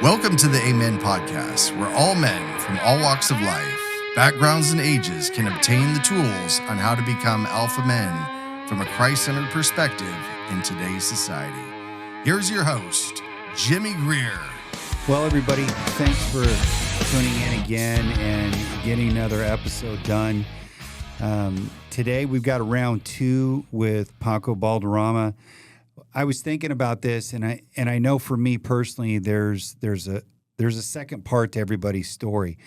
Welcome to the Amen Podcast, where all men from all walks of life, backgrounds, and ages can obtain the tools on how to become alpha men from a Christ-centered perspective in today's society. Here's your host, Jimmy Greer. Well, everybody, thanks for tuning in again and getting another episode done. Today, we've got a round two with Paco Balderrama. I was thinking about this, and I know for me personally, there's a second part to everybody's story.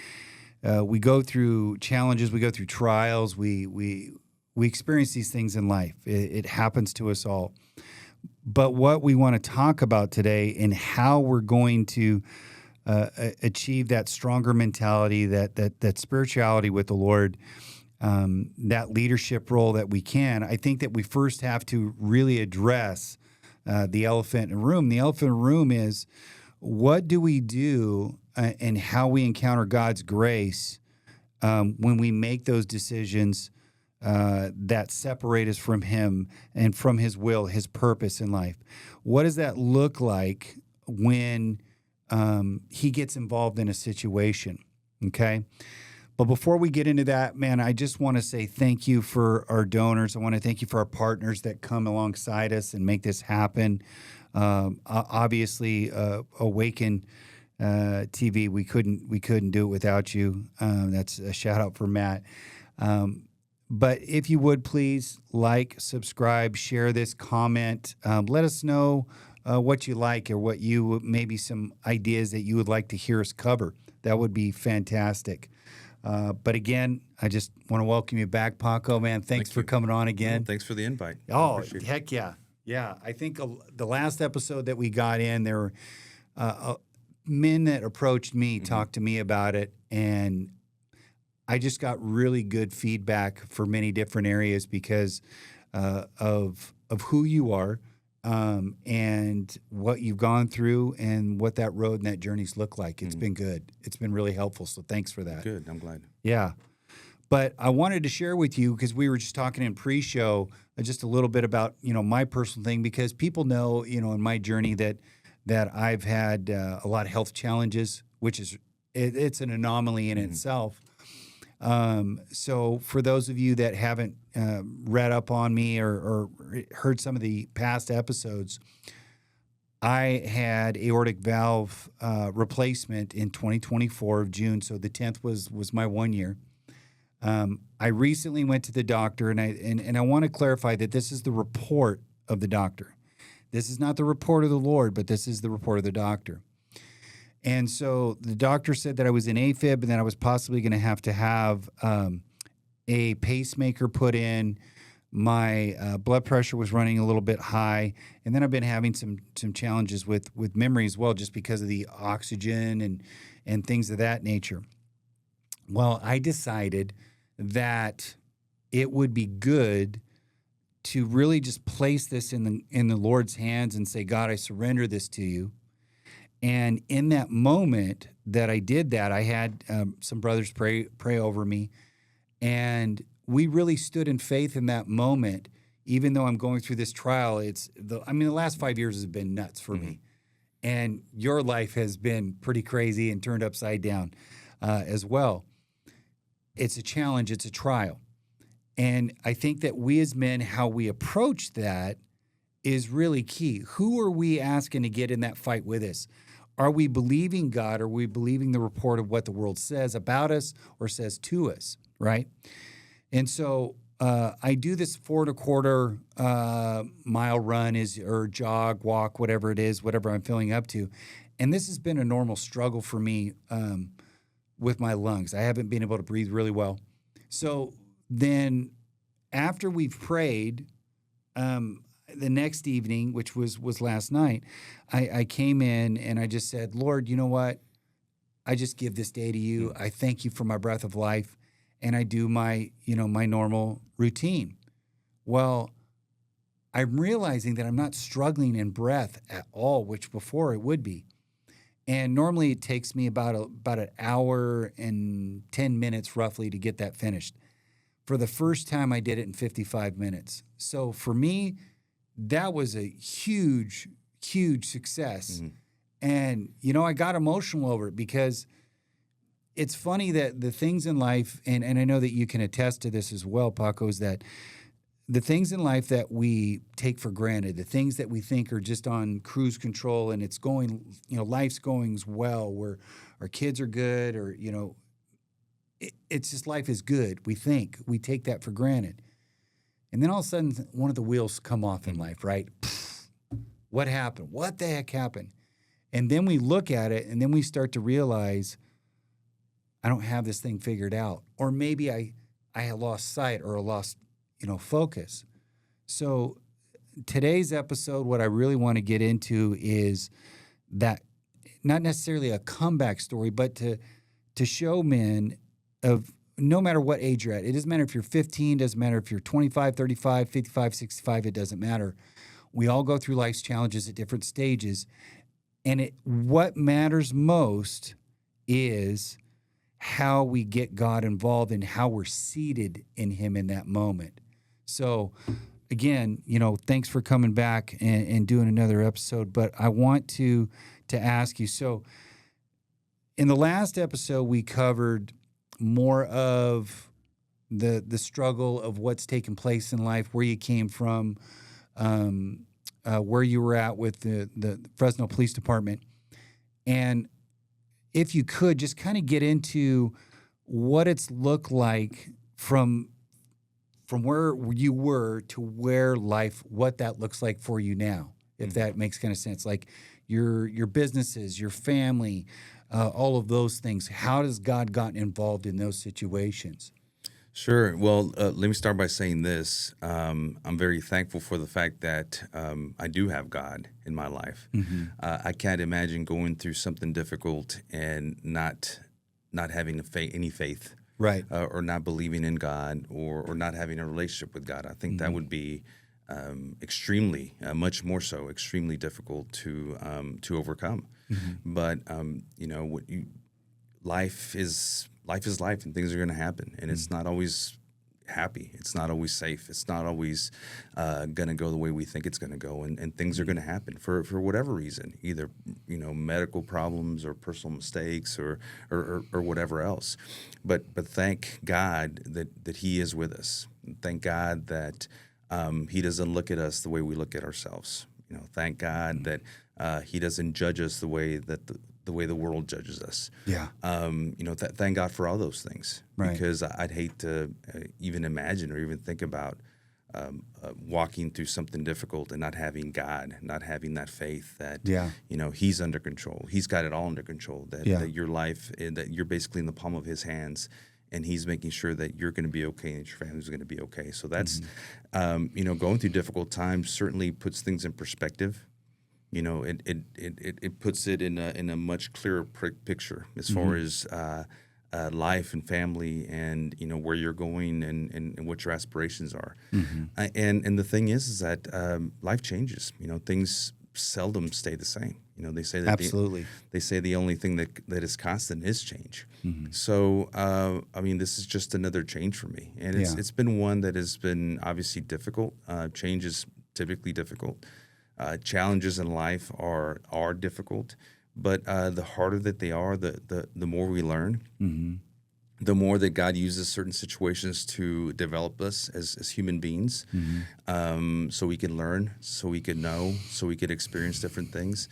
We go through challenges, we go through trials, we experience these things in life. It happens to us all. But what we want to talk about today and how we're going to achieve that stronger mentality, that spirituality with the Lord, that leadership role that we can. I think that we first have to really address the elephant in the room. The elephant in the room is, what do we do and how we encounter God's grace when we make those decisions that separate us from Him and from His will, His purpose in life? What does that look like when He gets involved in a situation? Okay? But before we get into that, man, I just want to say thank you for our donors. I want to thank you for our partners that come alongside us and make this happen. Obviously, Awaken TV, we couldn't do it without you. That's a shout out for Matt. But if you would please like, subscribe, share this, comment. Let us know what you like or what you maybe some ideas that you would like to hear us cover. That would be fantastic. But again, I just want to welcome you back, Paco, man. Thanks for coming on again. Thanks for the invite. Oh, heck yeah. Yeah, I think the last episode that we got in, there were men that approached me, talked to me about it, and I just got really good feedback for many different areas because of who you are and what you've gone through and what that road and that journey's look like. It's been good. It's been really helpful, so thanks for that. Good, I'm glad. Yeah. But I wanted to share with you, because we were just talking in pre-show, just a little bit about, my personal thing, because people know, in my journey that I've had a lot of health challenges, which is, it's an anomaly in itself. So for those of you that haven't read up on me or heard some of the past episodes, I had aortic valve replacement in 2024 of June. So the 10th was my 1 year. I recently went to the doctor, and I want to clarify that this is the report of the doctor. This is not the report of the Lord, but this is the report of the doctor. And so the doctor said that I was in AFib and that I was possibly going to have a pacemaker put in. My blood pressure was running a little bit high. And then I've been having some challenges with memory as well, just because of the oxygen and things of that nature. Well, I decided that it would be good to really just place this in the Lord's hands and say, God, I surrender this to you. And in that moment that I did that, I had some brothers pray over me. And we really stood in faith in that moment, even though I'm going through this trial. The last 5 years has been nuts for me. And your life has been pretty crazy and turned upside down as well. It's a challenge. It's a trial. And I think that we as men, how we approach that is really key. Who are we asking to get in that fight with us? Are we believing God? Are we believing the report of what the world says about us or says to us, right? And so I do this 4.25 mile run or jog, walk, whatever it is, whatever I'm feeling up to. And this has been a normal struggle for me with my lungs. I haven't been able to breathe really well. So then after we've prayed, the next evening, which was last night, I came in and I just said, Lord, you know what? I just give this day to you. I thank you for my breath of life. And I do my normal routine. Well, I'm realizing that I'm not struggling in breath at all, which before it would be. And normally it takes me about an hour and 10 minutes roughly to get that finished. For the first time, I did it in 55 minutes. So for me, that was a huge, huge success. And, I got emotional over it because it's funny that the things in life, and I know that you can attest to this as well, Paco, is that the things in life that we take for granted, the things that we think are just on cruise control and it's going, life's going well, where our kids are good, or, it's just life is good. We take that for granted. And then all of a sudden, one of the wheels come off in life, right? What happened? What the heck happened? And then we look at it and then we start to realize, I don't have this thing figured out. Or maybe I have lost sight or lost, focus. So today's episode, what I really want to get into is that not necessarily a comeback story, but to show men of no matter what age you're at. It doesn't matter if you're 15, doesn't matter if you're 25, 35, 55, 65, it doesn't matter. We all go through life's challenges at different stages. And what matters most is how we get God involved and how we're seated in him in that moment. So again, thanks for coming back and doing another episode. But I want to ask you, so in the last episode, we covered more of the struggle of what's taken place in life, where you came from, where you were at with the Fresno Police Department. And if you could just kind of get into what it's looked like from where you were to where life, what that looks like for you now, if that makes kind of sense. Like your businesses, your family, all of those things. How has God gotten involved in those situations? Sure. Well, let me start by saying this. I'm very thankful for the fact that I do have God in my life. Mm-hmm. I can't imagine going through something difficult and not having any faith, Right. Or not believing in God, or not having a relationship with God. I think that would be extremely, much more so, extremely difficult to overcome. Mm-hmm. But life is life, and things are going to happen, and it's not always happy. It's not always safe. It's not always going to go the way we think it's going to go, and things are going to happen for whatever reason, either medical problems or personal mistakes or whatever else. But thank God that He is with us. Thank God that He doesn't look at us the way we look at ourselves. Thank God that He doesn't judge us the way that the way the world judges us. Yeah. Thank God for all those things. Right. Because I'd hate to even imagine or even think about walking through something difficult and not having God, not having that faith that, He's under control. He's got it all under control, that your life, that you're basically in the palm of His hands, and He's making sure that you're going to be okay and your family's going to be okay. So that's, going through difficult times certainly puts things in perspective. It puts it in a much clearer picture as far as life and family, and where you're going and what your aspirations are. And the thing is that life changes. Things seldom stay the same. They say that Absolutely. they say the only thing that is constant is change. So this is just another change for me, and it's been one that has been obviously difficult. Change is typically difficult. Challenges in life are difficult, but the harder that they are, the more we learn. The more that God uses certain situations to develop us as human beings, so we can learn, so we can know, so we can experience different things.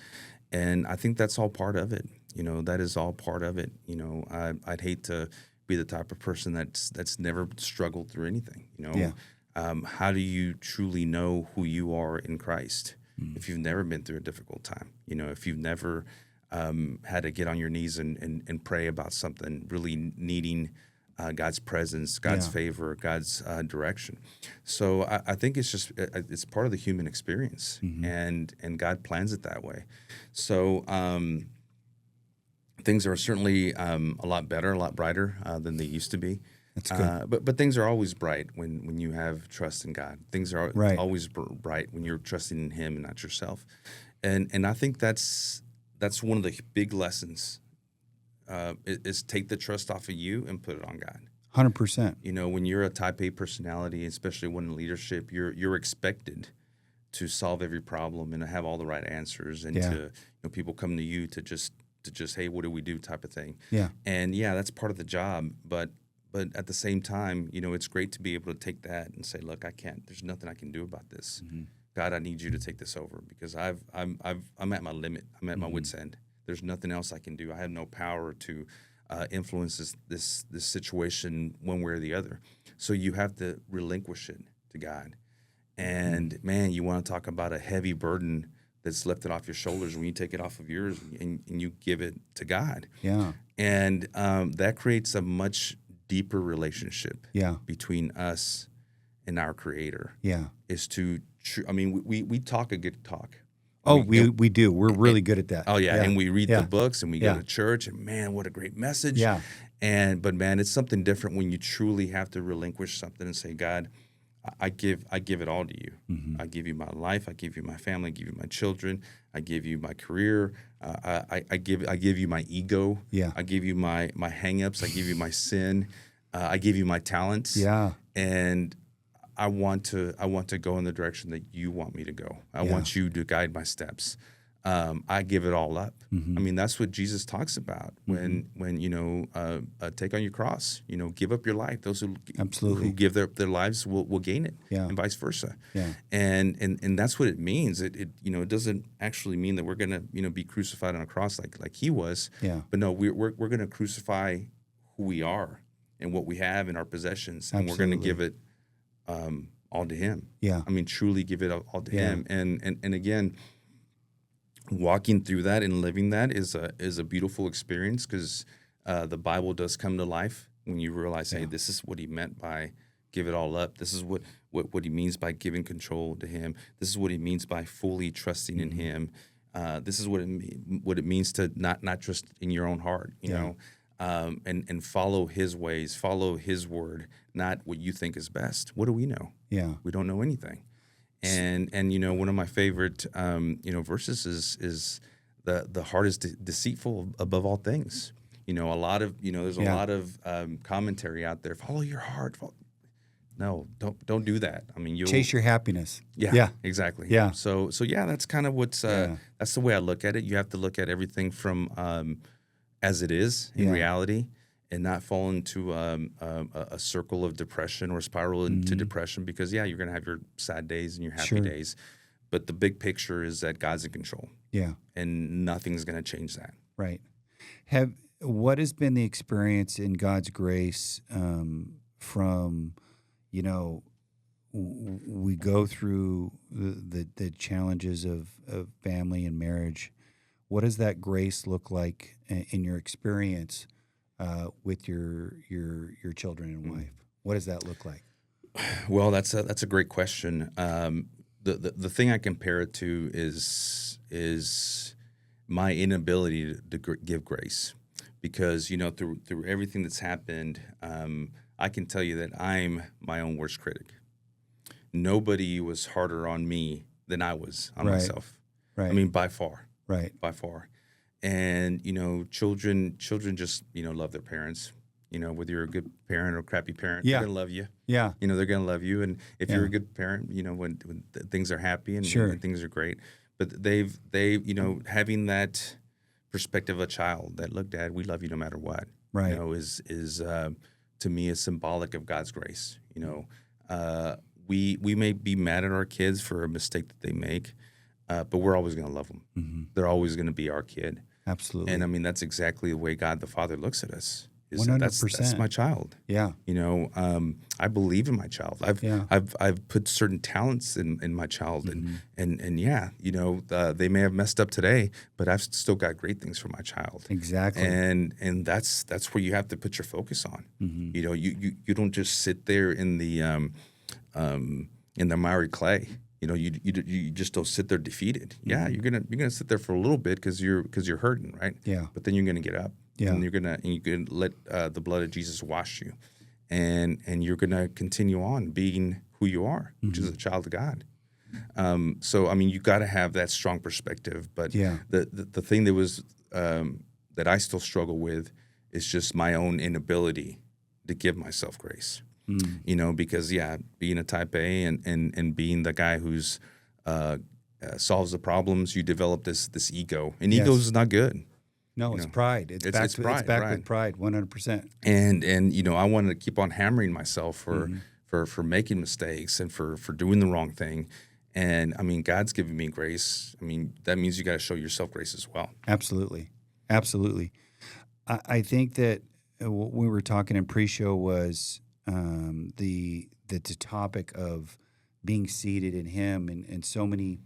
And I think that's all part of it. That is all part of it. I'd hate to be the type of person that's never struggled through anything. How do you truly know who you are in Christ if you've never been through a difficult time? If you've never had to get on your knees and pray about something, really needing God's presence, God's favor, God's direction. So I think it's part of the human experience, and God plans it that way. So things are certainly a lot better, a lot brighter than they used to be. That's good. But things are always bright when you have trust in God. Things are always bright when you're trusting in Him and not yourself. And I think that's one of the big lessons is take the trust off of you and put it on God. 100%. When you're a type A personality, especially one in leadership, you're expected solve every problem and to have all the right answers, and to people come to you to just hey, what do we do type of thing. Yeah. And that's part of the job, but at the same time, it's great to be able to take that and say, look, I can't. There's nothing I can do about this. Mm-hmm. God, I need you to take this over, because I'm at my limit. I'm at my wit's end. There's nothing else I can do. I have no power to influence this situation one way or the other. So you have to relinquish it to God. And man, you want to talk about a heavy burden that's lifted off your shoulders when you take it off of yours and you give it to God. Yeah. And that creates a much deeper relationship between us and our Creator. Yeah. Is to, we talk a good talk. We do. We're really good at that. Oh, yeah. And we read the books and we go to church, and man, what a great message. Yeah. But man, it's something different when you truly have to relinquish something and say, God, I give it all to you. Mm-hmm. I give you my life. I give you my family. I give you my children. I give you my career. I give you my ego. Yeah. I give you my hang-ups. I give you my sin. I give you my talents. Yeah. And I want to go in the direction that you want me to go. I want you to guide my steps. I give it all up. Mm-hmm. That's what Jesus talks about when take on your cross. Give up your life. Those who give their lives will gain it, and vice versa. Yeah. And that's what it means. It doesn't actually mean that we're gonna be crucified on a cross like he was. Yeah. But no, we're gonna crucify who we are and what we have in our possessions, and we're gonna give it all to him. Yeah. Truly give it all to him. And again, walking through that and living that is a beautiful experience, because the Bible does come to life when you realize, hey, this is what he meant by give it all up. This is what he means by giving control to him. This is what he means by fully trusting in him. This is what it means to not trust in your own heart, you know, and follow his ways, follow his word, not what you think is best. What do we know? Yeah. We don't know anything. And one of my favorite verses is the heart is deceitful above all things. There's a lot of commentary out there. Follow your heart. No, don't do that. You'll chase your happiness. Yeah, exactly. Yeah. So that's kind of what's that's the way I look at it. You have to look at everything from as it is in reality, and not fall into a circle of depression or spiral into depression, because you're going to have your sad days and your happy days, but the big picture is that God's in control. Yeah, and nothing's going to change that. Right. What has been the experience in God's grace from, we go through the challenges of family and marriage. What does that grace look like in your experience with your children and wife? What does that look like? Well, that's a great question. The thing I compare it to is my inability to give grace, because through everything that's happened, I can tell you that I'm my own worst critic. Nobody was harder on me than I was on myself. Right. By far. Right. By far. And, children just, love their parents. Whether you're a good parent or a crappy parent, they're going to love you. Yeah. They're going to love you. And if you're a good parent, when things are happy and things are great. But they having that perspective of a child that, look, Dad, we love you no matter what. Right. Is to me is symbolic of God's grace. We may be mad at our kids for a mistake that they make, but we're always going to love them. Mm-hmm. They're always going to be our kid. Absolutely. And that's exactly the way God the Father looks at us. 100%. That's my child. Yeah. I believe in my child. I've put certain talents in my child, and they may have messed up today, but I've still got great things for my child. Exactly. And that's where you have to put your focus on. Mm-hmm. You don't just sit there in the miry clay. You just don't sit there defeated. Mm-hmm. Yeah, you're gonna sit there for a little bit because you're hurting, right? Yeah. But then you're gonna get up. Yeah. And you can let the blood of Jesus wash you, and you're gonna continue on being who you are, which is a child of God. So you got to have that strong perspective. But the thing that was that I still struggle with is just my own inability to give myself grace. Because being a type A and being the guy who's solves the problems, you develop this ego, and Yes. ego is not good. No, it's pride. It's It's pride, it's back right. with pride, 100%. And I wanted to keep on hammering myself for making mistakes and for doing the wrong thing. And I mean, God's given me grace. I mean, that means you got to show yourself grace as well. Absolutely. Absolutely. I think that what we were talking in pre-show was the topic of being seated in Him, and so many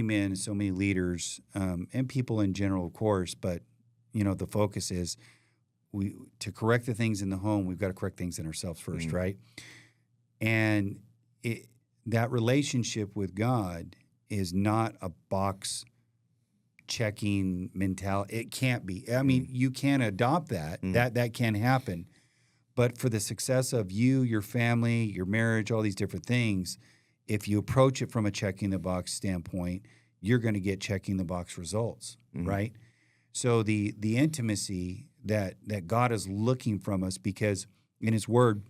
men, so many leaders, and people in general, of course. But the focus is to correct the things in the home. We've got to correct things in ourselves first, right? And that relationship with God is not a box checking mentality. It can't be. I mean, you can adopt that. That can happen. But for the success of you, your family, your marriage, all these different things, if you approach it from a checking the box standpoint, you're going to get checking the box results, right? So the intimacy that God is looking from us, because in His Word,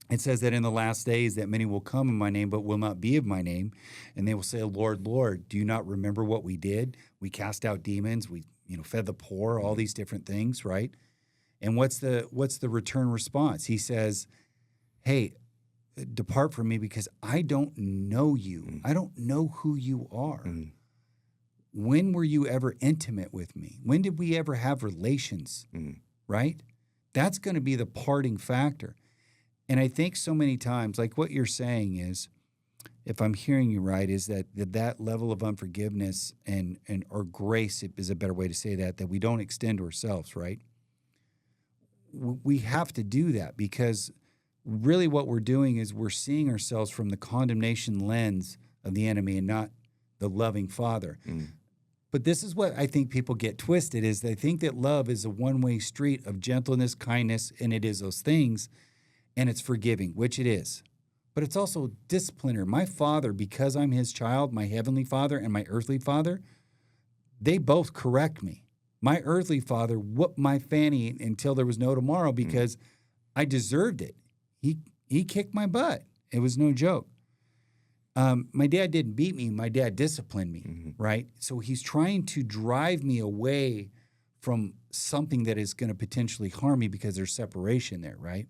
it says that in the last days that many will come in my name, but will not be of my name. And they will say, Lord, Lord, do you not remember what we did? We cast out demons. We, fed the poor, all these different things, right? And what's the return response? He says, hey, depart from me because I don't know you. I don't know who you are. When were you ever intimate with me? When did we ever have relations, right? That's going to be the parting factor. And I think so many times, like what you're saying is, if I'm hearing you right, is that level of unforgiveness or grace is a better way to say that we don't extend to ourselves, right? We have to do that because really what we're doing is we're seeing ourselves from the condemnation lens of the enemy and not the loving Father. But this is what I think people get twisted, is they think that love is a one-way street of gentleness, kindness, and it is those things. And it's forgiving, which it is. But it's also discipliner. My Father, because I'm His child, my Heavenly Father and my earthly Father, they both correct me. My earthly father whooped my fanny until there was no tomorrow because I deserved it. He kicked my butt. It was no joke. My dad didn't beat me. My dad disciplined me, right? So he's trying to drive me away from something that is going to potentially harm me because there's separation there, right?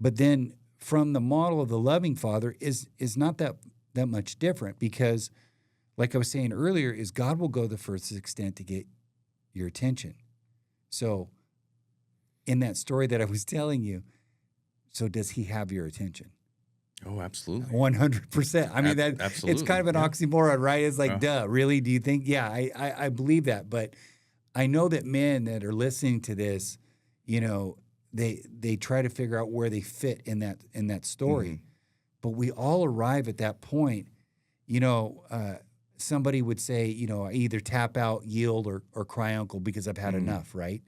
But then from the model of the loving Father is not that much different because, like I was saying earlier, is God will go the furthest extent to get your attention. So in that story that I was telling you, so does He have your attention? Oh, absolutely. 100%. I mean, absolutely. It's kind of an oxymoron, right? It's like, duh, really? Do you think? Yeah, I believe that. But I know that men that are listening to this, they try to figure out where they fit in that story. But we all arrive at that point. Somebody would say, I either tap out, yield, or cry uncle because I've had enough, right?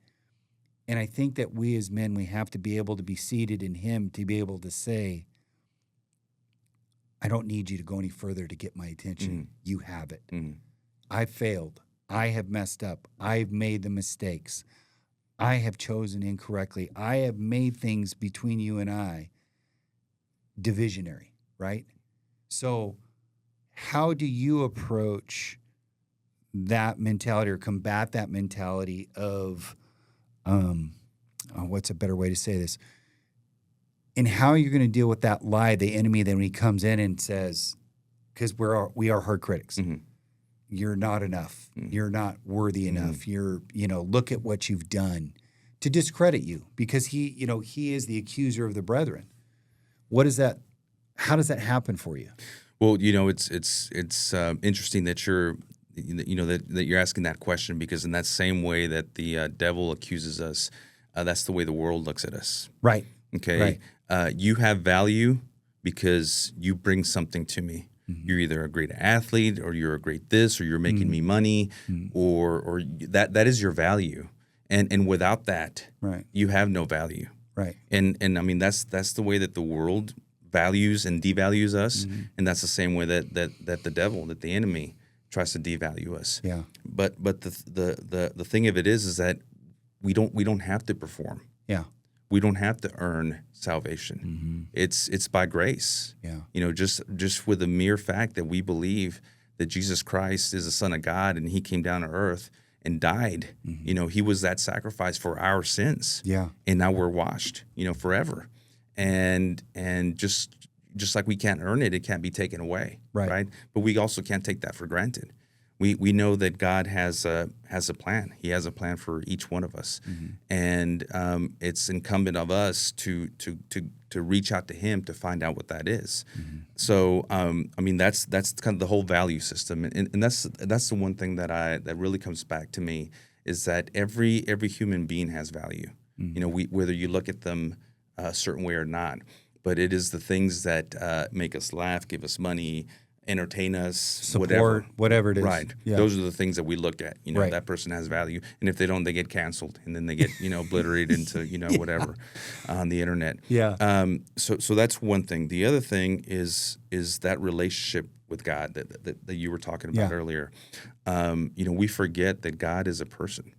And I think that we as men, we have to be able to be seated in Him to be able to say, I don't need you to go any further to get my attention. You have it. I failed. I have messed up. I've made the mistakes. I have chosen incorrectly. I have made things between you and I divisionary, right? So how do you approach that mentality or combat that mentality of, what's a better way to say this? And how you're going to deal with that lie, the enemy, then when he comes in and says, because we are hard critics. You're not enough. You're not worthy enough. You're, look at what you've done, to discredit you because he is the accuser of the brethren. What is that? How does that happen for you? Well, it's interesting that you're asking that question because in that same way that the devil accuses us, that's the way the world looks at us. Right. Okay. Right. You have value because you bring something to me. You're either a great athlete or you're a great this or you're making me money or that is your value. And without that, right, you have no value. Right. And I mean that's the way that the world values and devalues us, and that's the same way that the devil, that the enemy tries to devalue us. Yeah. But the thing of it is that we don't have to perform. Yeah. We don't have to earn salvation. It's by grace. Yeah. Just with the mere fact that we believe that Jesus Christ is the Son of God and he came down to earth and died. He was that sacrifice for our sins. Yeah. And now we're washed, forever. And just like we can't earn it, it can't be taken away. Right. But we also can't take that for granted. We know that God has a plan. He has a plan for each one of us, and it's incumbent of us to reach out to Him to find out what that is. So, that's kind of the whole value system, and that's the one thing that really comes back to me is that every human being has value. Whether you look at them a certain way or not, but it is the things that make us laugh, give us money, entertain us, support, whatever it is. Right. Yeah. Those are the things that we look at. Right. That person has value. And if they don't, they get canceled. And then they get, obliterated into, whatever on the internet. Yeah. So that's one thing. The other thing is that relationship with God that you were talking about earlier. We forget that God is a person.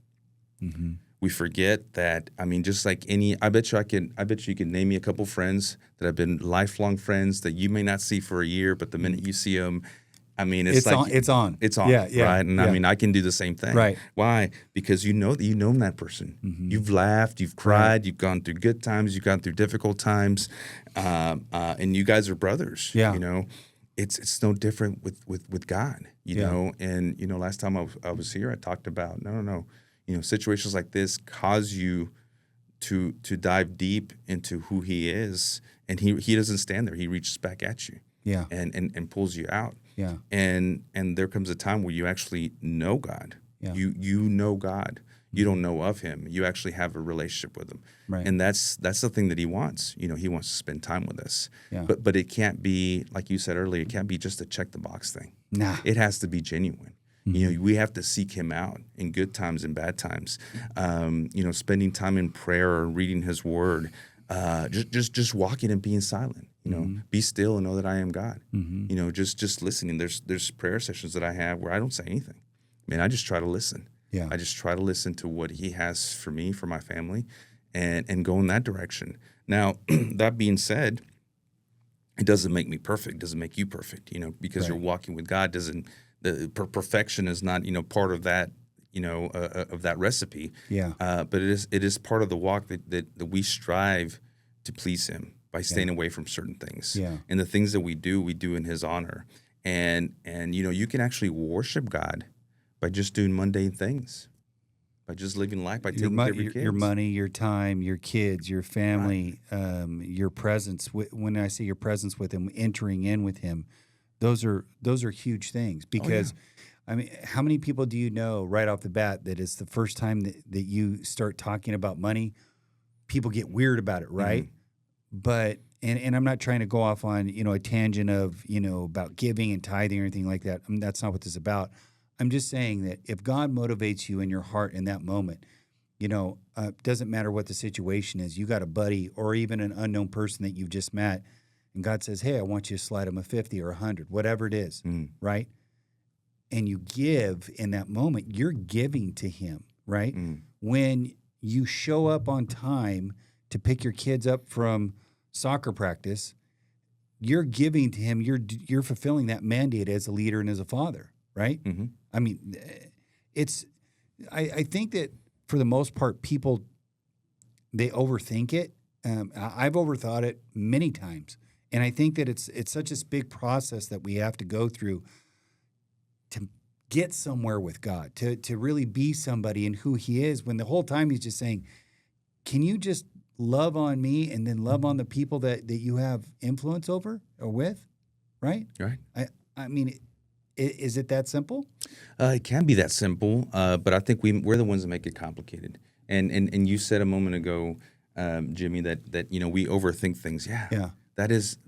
We forget that, just like I bet you can name me a couple friends that have been lifelong friends that you may not see for a year, but the minute you see them, it's on. It's on. Yeah. Right. And I can do the same thing. Right. Why? Because you know that person. You've laughed, you've cried, you've gone through good times, you've gone through difficult times, and you guys are brothers. Yeah. It's no different with God. And last time I was here, I talked about no. Situations like this cause you to dive deep into who He is, and he doesn't stand there. He reaches back at you, and pulls you out, and there comes a time where you actually know God. You know God. You don't know of Him. You actually have a relationship with Him, right. And that's the thing that He wants. He wants to spend time with us, but it can't be, like you said earlier, it can't be just a check the box thing. Nah, it has to be genuine. We have to seek Him out in good times and bad times. Spending time in prayer or reading His Word, just walking and being silent. Be still and know that I am God. Just listening. There's prayer sessions that I have where I don't say anything. I just try to listen. Yeah. I just try to listen to what He has for me, for my family, and go in that direction. Now, that being said, it doesn't make me perfect. It doesn't make you perfect. Because you're walking with God doesn't. The perfection is not, part of that, of that recipe. Yeah. But it is part of the walk that we strive to please Him by staying away from certain things. Yeah. And the things that we do in His honor. And you can actually worship God by just doing mundane things, by just living life, by taking care of your kids. Your money, your time, your kids, your family, your presence. When I say your presence with Him, entering in with Him. Those are huge things because, how many people do you know right off the bat that it's the first time that you start talking about money, people get weird about it, right? But and I'm not trying to go off on a tangent of about giving and tithing or anything like that. That's not what this is about. I'm just saying that if God motivates you in your heart in that moment, doesn't matter what the situation is. You got a buddy or even an unknown person that you've just met. And God says, hey, I want you to slide him a 50 or 100, whatever it is, right? And you give in that moment, you're giving to Him, right? When you show up on time to pick your kids up from soccer practice, you're giving to Him. You're fulfilling that mandate as a leader and as a father, right? I think that for the most part, people, they overthink it. I've overthought it many times. And I think that it's such a big process that we have to go through to get somewhere with God, to really be somebody in who He is, when the whole time He's just saying, can you just love on me and then love on the people that you have influence over or with, right? Right. Is it that simple? It can be that simple, but I think we're the ones that make it complicated. And you said a moment ago, Jimmy, that we overthink things. Yeah. That is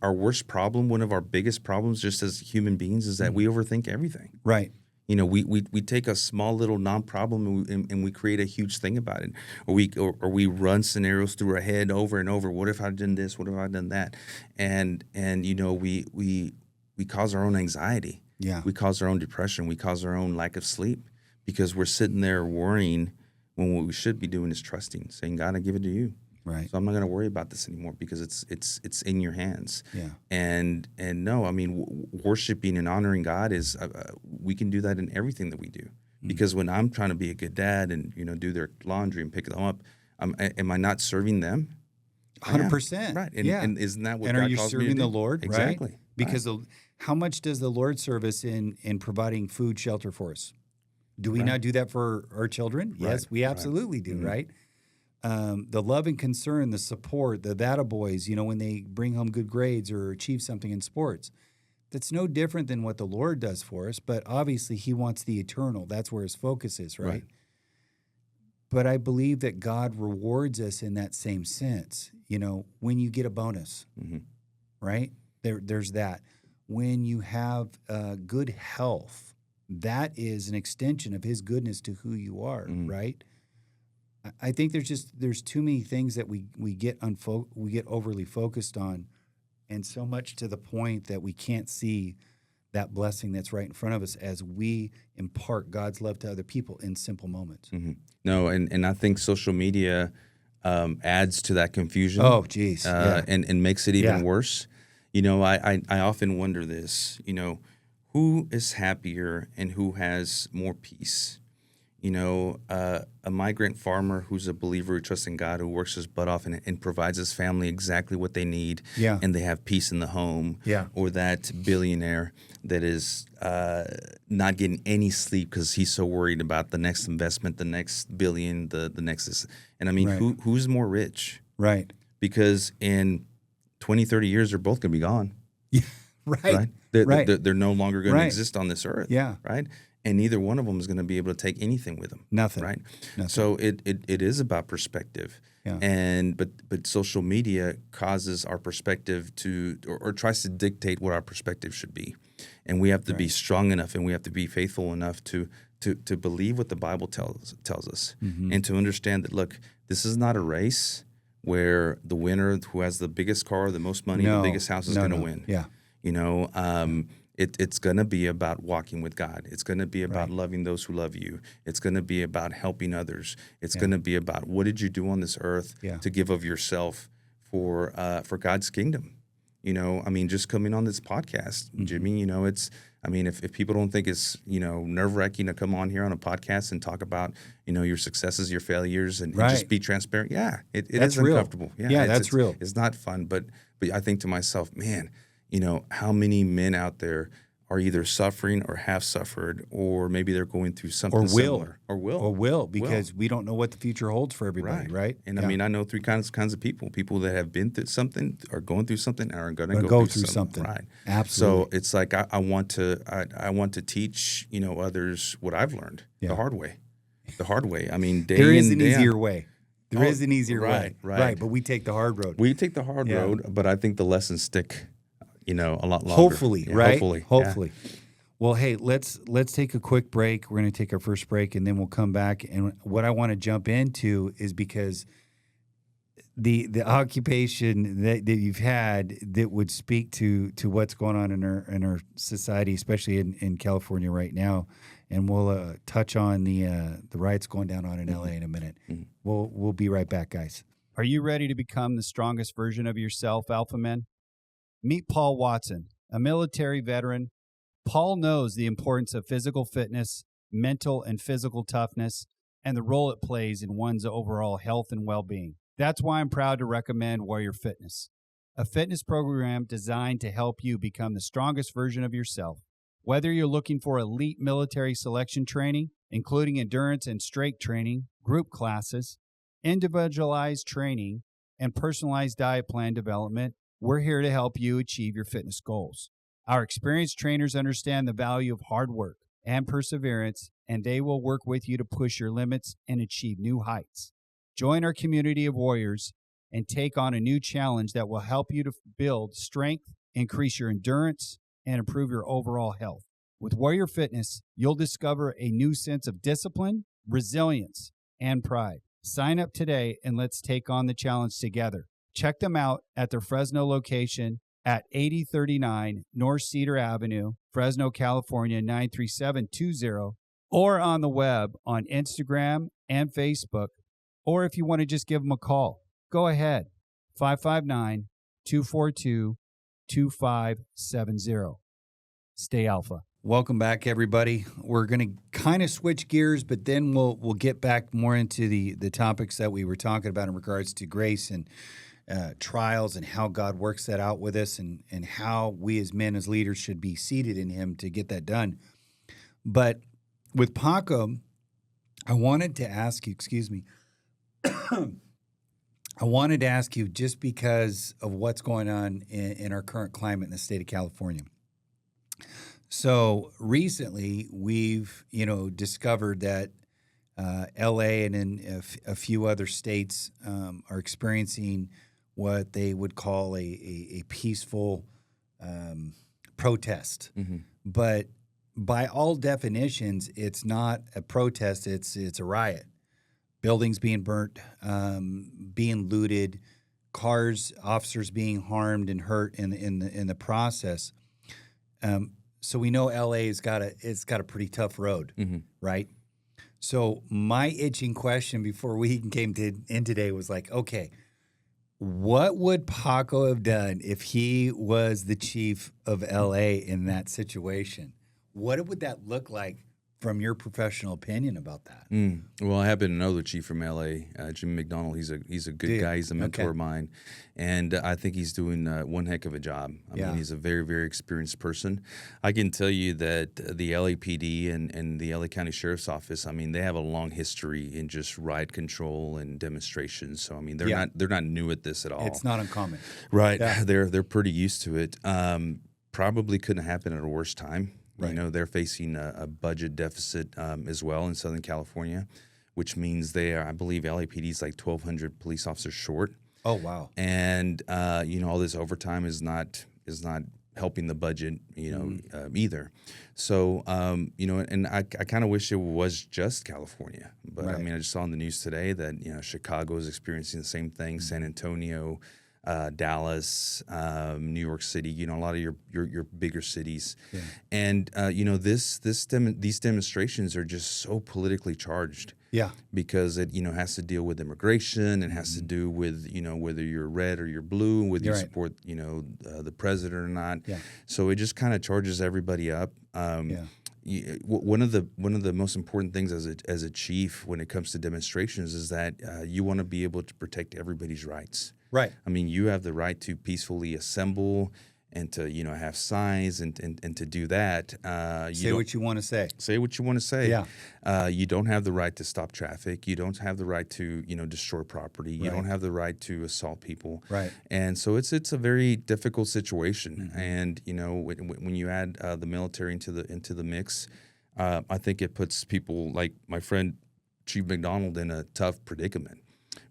our worst problem. One of our biggest problems, just as human beings, is that we overthink everything. Right. We take a small little non-problem and we create a huge thing about it, or we run scenarios through our head over and over. What if I done this? What if I done that? And we cause our own anxiety. Yeah. We cause our own depression. We cause our own lack of sleep because we're sitting there worrying when what we should be doing is trusting, saying, God, I give it to you. Right. So I'm not going to worry about this anymore because it's in your hands. Yeah. And no, I mean, worshiping and honoring God is we can do that in everything that we do. Because when I'm trying to be a good dad and do their laundry and pick them up, am I not serving them? 100%. Right. And isn't that what and God are you calls me serving to the do? Lord? Exactly. Right? Because how much does the Lord serve us in providing food, shelter for us? Do we not do that for our children? Yes, Right. we absolutely do, right? The love and concern, the support, the attaboys, when they bring home good grades or achieve something in sports. That's no different than what the Lord does for us, but obviously he wants the eternal. That's where his focus is, right? But I believe that God rewards us in that same sense. When you get a bonus, right? There's that. When you have good health, that is an extension of his goodness to who you are, right? I think there's too many things that we get overly focused on, and so much to the point that we can't see that blessing that's right in front of us as we impart God's love to other people in simple moments. No, and I think social media adds to that confusion. Oh, geez. And makes it even worse. I often wonder this, who is happier and who has more peace? A migrant farmer who's a believer who trusts in God, who works his butt off and provides his family exactly what they need, and they have peace in the home. Or that billionaire that is not getting any sleep because he's so worried about the next investment, the next billion, the next. And I mean, who's more rich? Right. Because in 20, 30 years, they're both going to be gone. Right. They're no longer going to exist on this earth. Right. And neither one of them is going to be able to take anything with them. Nothing. Right. Nothing. So it is about perspective. But social media causes our perspective to or tries to dictate what our perspective should be. And we have to be strong enough and we have to be faithful enough to believe what the Bible tells us and to understand that, look, this is not a race where the winner who has the biggest car, the most money, the biggest house is going to win. It's going to be about walking with God. It's going to be about loving those who love you. It's going to be about helping others. It's going to be about what did you do on this earth to give of yourself for God's kingdom. Just coming on this podcast, Jimmy, if people don't think it's, nerve-wracking to come on here on a podcast and talk about, your successes, your failures, and just be transparent. Yeah, it is uncomfortable. Yeah, that's real. It's not fun, but I think to myself, man, how many men out there are either suffering or have suffered, or maybe they're going through something similar. Or will. Because we don't know what the future holds for everybody, right? And I know three kinds of people. People that have been through something, are going through something, and are going to go through something. Right. Absolutely. So it's like I want to teach, others what I've learned the hard way. The hard way. There is an easier way. There is an easier way. Right. But we take the hard road. We take the hard road, but I think the lessons stick a lot longer. Hopefully, right? Hopefully. Yeah. Well, hey, let's take a quick break. We're going to take our first break, and then we'll come back. And what I want to jump into is because the occupation that you've had that would speak to what's going on in our society, especially in California right now, and we'll touch on the riots going down in LA in a minute. We'll be right back, guys. Are you ready to become the strongest version of yourself, Alpha Men? Meet Paul Watson, a military veteran. Paul knows the importance of physical fitness, mental and physical toughness, and the role it plays in one's overall health and well-being. That's why I'm proud to recommend Warrior Fitness, a fitness program designed to help you become the strongest version of yourself. Whether you're looking for elite military selection training, including endurance and strength training, group classes, individualized training, and personalized diet plan development, we're here to help you achieve your fitness goals. Our experienced trainers understand the value of hard work and perseverance, and they will work with you to push your limits and achieve new heights. Join our community of warriors and take on a new challenge that will help you to build strength, increase your endurance, and improve your overall health. With Warrior Fitness, you'll discover a new sense of discipline, resilience, and pride. Sign up today and let's take on the challenge together. Check them out at their Fresno location at 8039 North Cedar Avenue, Fresno, California, 93720, or on the web on Instagram and Facebook, or if you want to just give them a call, go ahead, 559-242-2570. Stay alpha. Welcome back, everybody. We're going to kind of switch gears, but then we'll get back more into the topics that we were talking about in regards to grace and trials and how God works that out with us and how we as men, as leaders, should be seated in Him to get that done. But with Paco, I wanted to ask you, I wanted to ask you just because of what's going on in our current climate in the state of California. So recently, we've discovered that L.A. and in a few other states are experiencing what they would call a peaceful protest. Mm-hmm. But by all definitions, it's not a protest; it's a riot. Buildings being burnt, being looted, officers being harmed and hurt in the process. So we know LA's got a pretty tough road, mm-hmm. right? So my itching question before we came in today was like, okay, what would Paco have done if he was the chief of LA in that situation? What would that look like from your professional opinion about that? Well, I happen to know the chief from LA, Jimmy McDonald. He's a good guy. He's a mentor of mine, and I think he's doing one heck of a job. I mean, he's a very, very experienced person. I can tell you that the LAPD and the LA County Sheriff's Office, I mean, they have a long history in just riot control and demonstrations. So I mean, they're not new at this at all. It's not uncommon, right? Yeah. They're pretty used to it. Probably couldn't happen at a worse time. Right. They're facing a budget deficit as well in Southern California, which means they are, I believe LAPD is like 1,200 police officers short. Oh, wow. And, all this overtime is not helping the budget, either. So, and I kind of wish it was just California. But, right. I mean, I just saw in the news today that, Chicago is experiencing the same thing, San Antonio, Dallas, New York City, a lot of your bigger cities, and these demonstrations are just so politically charged. Yeah, because it has to deal with immigration. It has to do with whether you're red or you're blue, whether you support the president or not. Yeah. So it just kind of charges everybody up. One of the most important things as a chief when it comes to demonstrations is that you want to be able to protect everybody's rights. Right. I mean, you have the right to peacefully assemble and to have signs and to do that. Say what you want to say. Say what you want to say. Yeah. You don't have the right to stop traffic. You don't have the right to destroy property. You don't have the right to assault people. Right. And so it's a very difficult situation. Mm-hmm. And when you add the military into the mix, I think it puts people like my friend Chief McDonald in a tough predicament.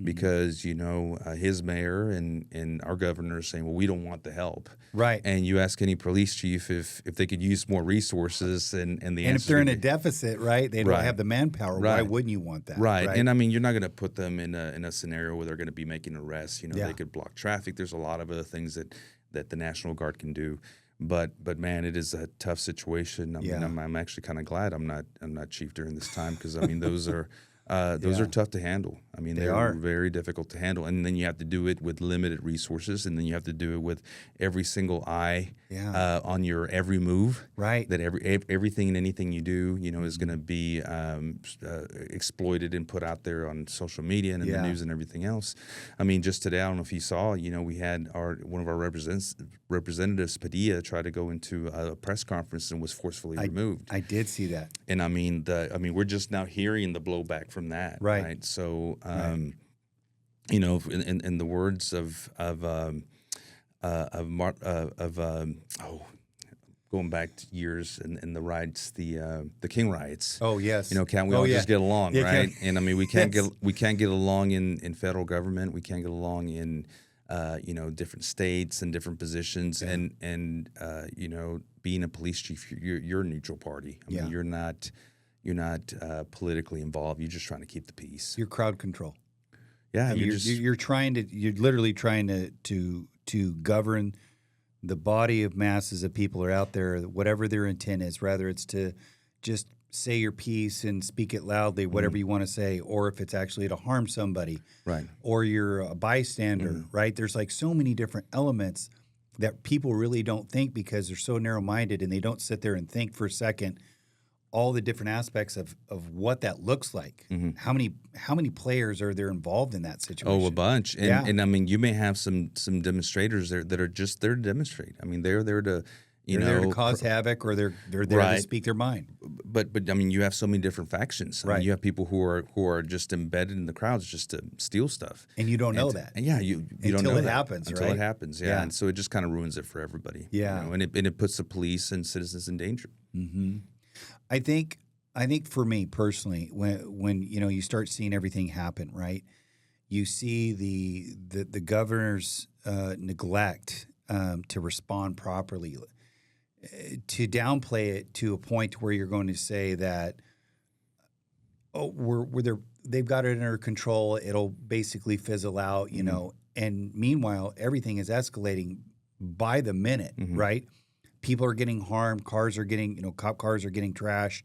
Because his mayor and our governor are saying, well, we don't want the help, right? And you ask any police chief if they could use more resources, and the answer, and if they're in a deficit, right? They don't have the manpower. Right. Why wouldn't you want that? Right. And I mean, you're not going to put them in a scenario where they're going to be making arrests. They could block traffic. There's a lot of other things that the National Guard can do. But man, it is a tough situation. I mean, I'm actually kind of glad I'm not chief during this time because I mean those are. Those are tough to handle. I mean, they are very difficult to handle. And then you have to do it with limited resources, and then you have to do it with every single eye on your every move. Right. That everything and anything you do, is going to be exploited and put out there on social media and in the news and everything else. I mean, just today, I don't know if you saw, we had one of our representatives, Padilla, try to go into a press conference and was forcefully removed. I did see that. And I mean, we're just now hearing the blowback from that, right? So, in the words of going back to years in the riots, the King riots. Oh yes. Can't we all just get along, right? And I mean, we can't get along in federal government. We can't get along in different states and different positions, and being a police chief, you're a neutral party. I mean, you're not politically involved. You're just trying to keep the peace. You're crowd control. Yeah, I mean, you're literally trying to govern the body of masses of people are out there, whatever their intent is. Rather, it's to just say your piece and speak it loudly, whatever you want to say, or if it's actually to harm somebody, Right. or you're a bystander, right? There's like so many different elements that people really don't think because they're so narrow-minded and they don't sit there and think for a second all the different aspects of what that looks like. How many players are there involved in that situation? Oh, a bunch. And I mean, you may have some demonstrators there that are just there to demonstrate. I mean, they're there to, they're there to cause havoc, or they're there to speak their mind. But I mean, you have so many different factions. I mean, you have people who are just embedded in the crowds just to steal stuff, and you don't know that. And you don't know until it that happens. Until right? it happens, yeah. And so it just kind of ruins it for everybody. Yeah, and it puts the police and citizens in danger. I think for me personally, when you start seeing everything happen, right? You see the governor's neglect to respond properly, to downplay it to a point where you're going to say that, they've got it under control. It'll basically fizzle out, And meanwhile, everything is escalating by the minute, right? People are getting harmed. Cars are getting, cop cars are getting trashed.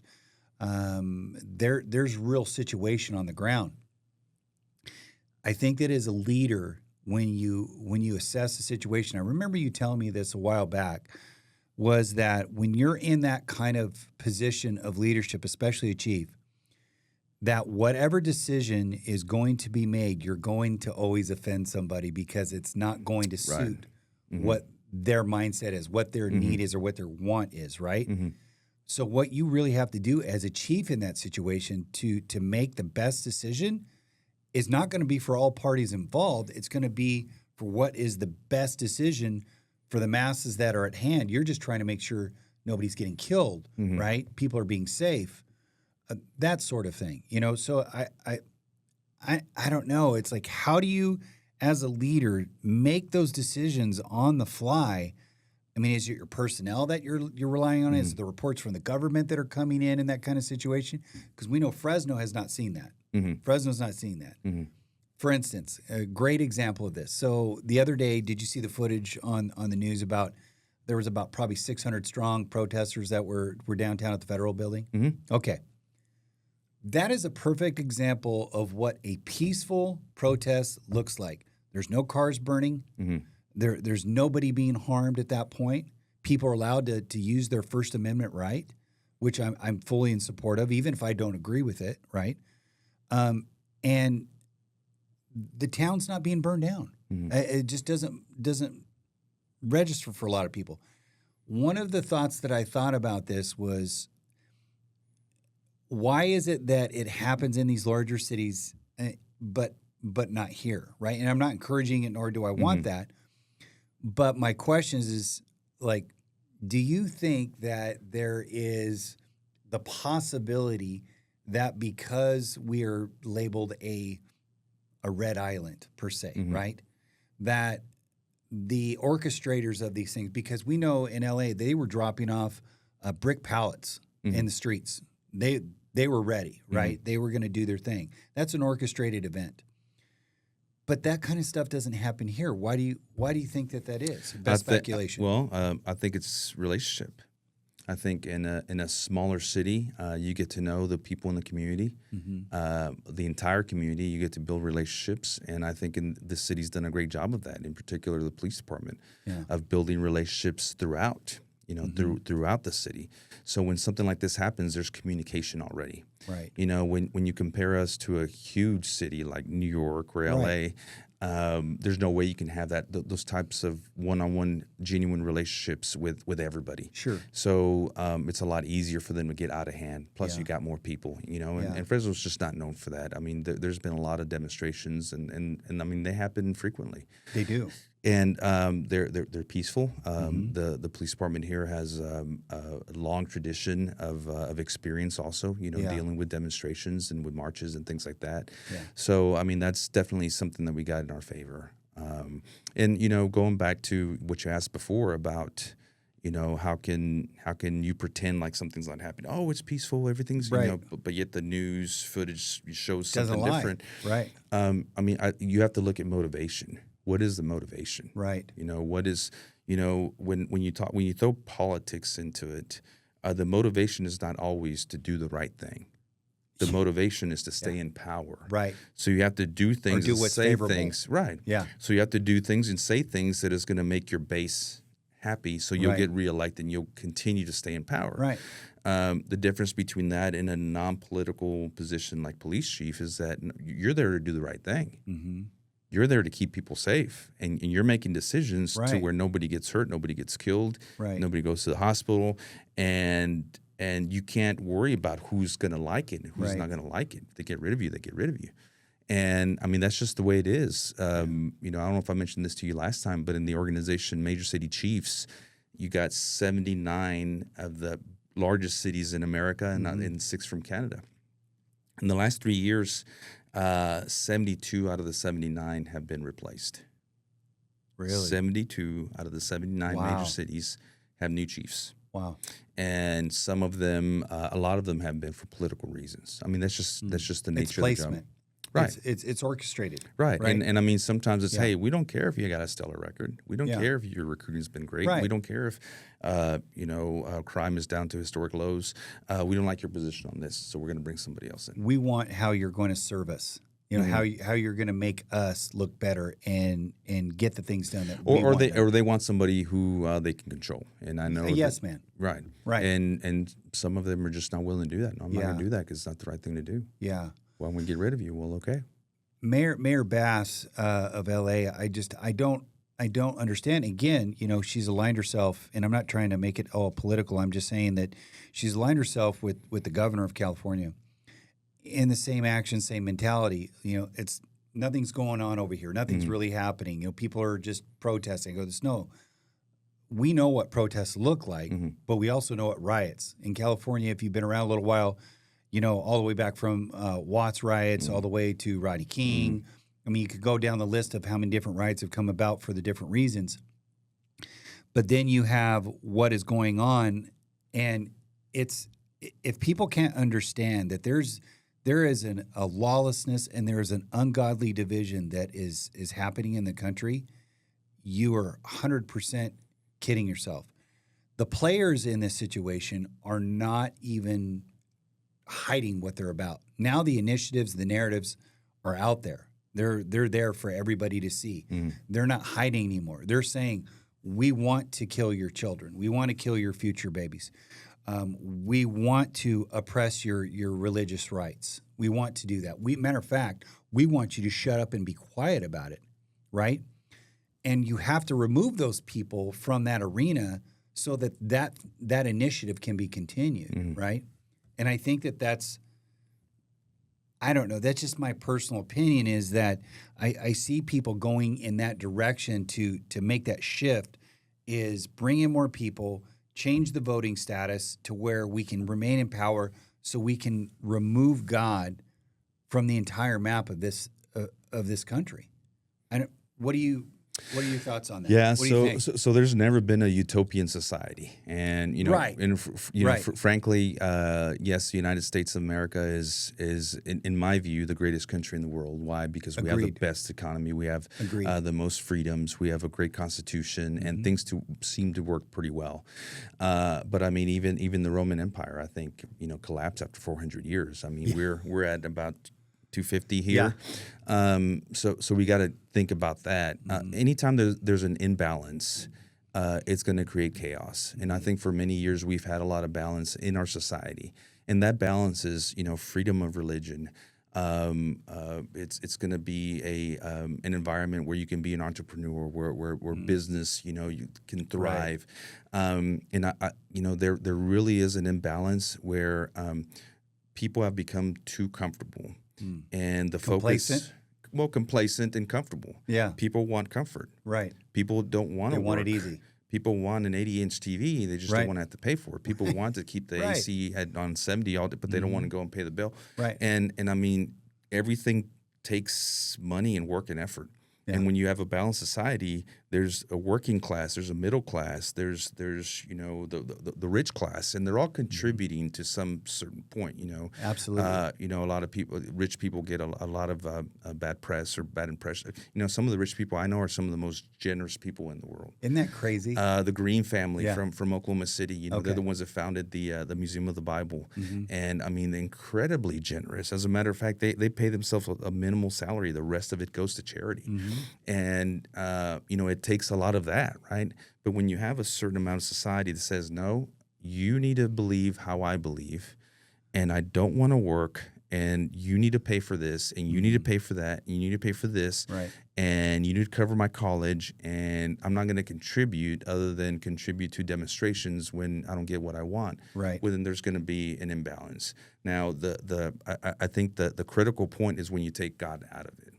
There's real situation on the ground. I think that as a leader, when you assess the situation, I remember you telling me this a while back, was that when you're in that kind of position of leadership, especially a chief, that whatever decision is going to be made, you're going to always offend somebody because it's not going to suit what their mindset is, what their need is, or what their want is, right? So what you really have to do as a chief in that situation to make the best decision is not going to be for all parties involved. It's going to be for what is the best decision for the masses that are at hand. You're just trying to make sure nobody's getting killed, right? People are being safe, that sort of thing. So I don't know. It's like, how do you, as a leader, make those decisions on the fly? I mean, is it your personnel that you're relying on? Is it the reports from the government that are coming in that kind of situation? Because we know Fresno has not seen that. Fresno's not seeing that. For instance, a great example of this. So the other day, did you see the footage on the news about there was about probably 600 strong protesters that were downtown at the Federal Building? Okay. That is a perfect example of what a peaceful protest looks like. There's no cars burning. There's nobody being harmed at that point. People are allowed to use their First Amendment right, which I'm fully in support of, even if I don't agree with it, right? And the town's not being burned down. It just doesn't register for a lot of people. One of the thoughts that I thought about this was, why is it that it happens in these larger cities, but not here, right? And I'm not encouraging it, nor do I want that. But my question is like, do you think that there is the possibility that because we are labeled a red island per se, right, that the orchestrators of these things, because we know in LA they were dropping off brick pallets in the streets. They were ready, right? They were going to do their thing. That's an orchestrated event. But that kind of stuff doesn't happen here. Why do you think that is? That's speculation. I think it's relationship. I think in a smaller city, you get to know the people in the community, the entire community. You get to build relationships, and I think the city's done a great job of that. In particular, the police department, of building relationships throughout. Throughout the city. So when something like this happens, there's communication already. Right. When you compare us to a huge city like New York or LA, there's no way you can have those types of one-on-one genuine relationships with everybody. Sure. So it's a lot easier for them to get out of hand. Plus you got more people, and Fresno's just not known for that. I mean, there's been a lot of demonstrations and I mean, they happen frequently. They do. And they're peaceful. The police department here has a long tradition of experience also, dealing with demonstrations and with marches and things like that. Yeah. So, I mean, that's definitely something that we got in our favor. And going back to what you asked before about, how can you pretend like something's not happening? Oh, it's peaceful, everything's right. But yet the news footage shows Doesn't something lie. different. Right. I mean, you have to look at motivation. What is the motivation? Right. What is when you throw politics into it, the motivation is not always to do the right thing. The motivation is to stay in power. Right. So you have to do things, do what's say favorable. things. Right. Yeah. So you have to do things and say things that is going to make your base happy, so you'll get reelected and you'll continue to stay in power. Right. The difference between that and a non-political position like police chief is that you're there to do the right thing. Mm-hmm. You're there to keep people safe, and you're making decisions to where nobody gets hurt, nobody gets killed, nobody goes to the hospital, and you can't worry about who's going to like it and who's not going to like it. If they get rid of you, they get rid of you. And I mean, that's just the way it is. You know, I don't know if I mentioned this to you last time, but in the organization Major City Chiefs, you got 79 of the largest cities in America and 6 from Canada. In the last 3 years, 72 out of the 79 have been replaced. Really? 72 out of the 79 major cities have new chiefs. Wow. And some of them, a lot of them have been for political reasons. I mean, that's just the nature of the job. Right. It's orchestrated. Right. And I mean, sometimes it's, hey, we don't care if you got a stellar record. We don't care if your recruiting's been great. We don't care if, crime is down to historic lows. We don't like your position on this, so we're going to bring somebody else in. We want how you're going to serve us. You know, how you're going to make us look better and get the things done that we want. Or they want somebody who they can control. And I know yes, man. Right. And some of them are just not willing to do that. No, I'm not going to do that because it's not the right thing to do. Yeah. Well, I'm going to get rid of you. Well, okay. Mayor Bass of LA, I don't understand. Again, you know, she's aligned herself, and I'm not trying to make it all political. I'm just saying that she's aligned herself with the governor of California in the same action, same mentality. You know, it's nothing's going on over here. Nothing's really happening. You know, people are just protesting. No, we know what protests look like, but we also know what riots. In California, if you've been around a little while, you know, all the way back from Watts riots all the way to Rodney King. I mean, you could go down the list of how many different riots have come about for the different reasons. But then you have what is going on, and it's if people can't understand that there is a lawlessness and there is an ungodly division that is happening in the country, you are 100% kidding yourself. The players in this situation are not even hiding what they're about. Now the initiatives, the narratives are out there. They're there for everybody to see. They're not hiding anymore. They're saying, we want to kill your children. We want to kill your future babies. We want to oppress your religious rights. We want to do that. Matter of fact, we want you to shut up and be quiet about it, right? And you have to remove those people from that arena so that initiative can be continued, right? And I think that's, I don't know, that's just my personal opinion, is that I see people going in that direction to make that shift, is bring in more people, change the voting status to where we can remain in power so we can remove God from the entire map of this country. What are your thoughts on that? Yeah, what do you think? so there's never been a utopian society, and you know, frankly, yes, the United States of America is in my view the greatest country in the world. Why? Because we have the best economy, we have the most freedoms, we have a great constitution, and things seem to work pretty well. But I mean, even the Roman Empire, I think, you know, collapsed after 400 years. I mean, we're at about 250 here. So we got to think about that. Anytime there's an imbalance, it's going to create chaos. And I think for many years we've had a lot of balance in our society. And that balance is, you know, freedom of religion. It's going to be an environment where you can be an entrepreneur, where business, you know, you can thrive. And I you know, there really is an imbalance where people have become too comfortable. And the focus, complacent and comfortable. Yeah, people want comfort. Right. People don't want to. They want it easy. People want an 80-inch TV. They just don't want to have to pay for it. People want to keep the AC on 70 all day, but they don't want to go and pay the bill. Right. And I mean, everything takes money and work and effort. And when you have a balanced society, there's a working class, there's a middle class, there's the rich class, and they're all contributing to some certain point. Absolutely. A lot of rich people get a lot of bad press or bad impression. Some of the rich people I know are some of the most generous people in the world. Isn't that crazy? The Green family from Oklahoma City. Okay. They're the ones that founded the Museum of the Bible, and I mean, they're incredibly generous. As a matter of fact, they pay themselves a minimal salary. The rest of it goes to charity. And, it takes a lot of that, right? But when you have a certain amount of society that says, no, you need to believe how I believe, and I don't want to work, and you need to pay for this, and you need to pay for that, and you need to pay for this, right? And you need to cover my college, and I'm not going to contribute other than contribute to demonstrations when I don't get what I want. Right. Well, then there's going to be an imbalance. Now, I think the critical point is when you take God out of it.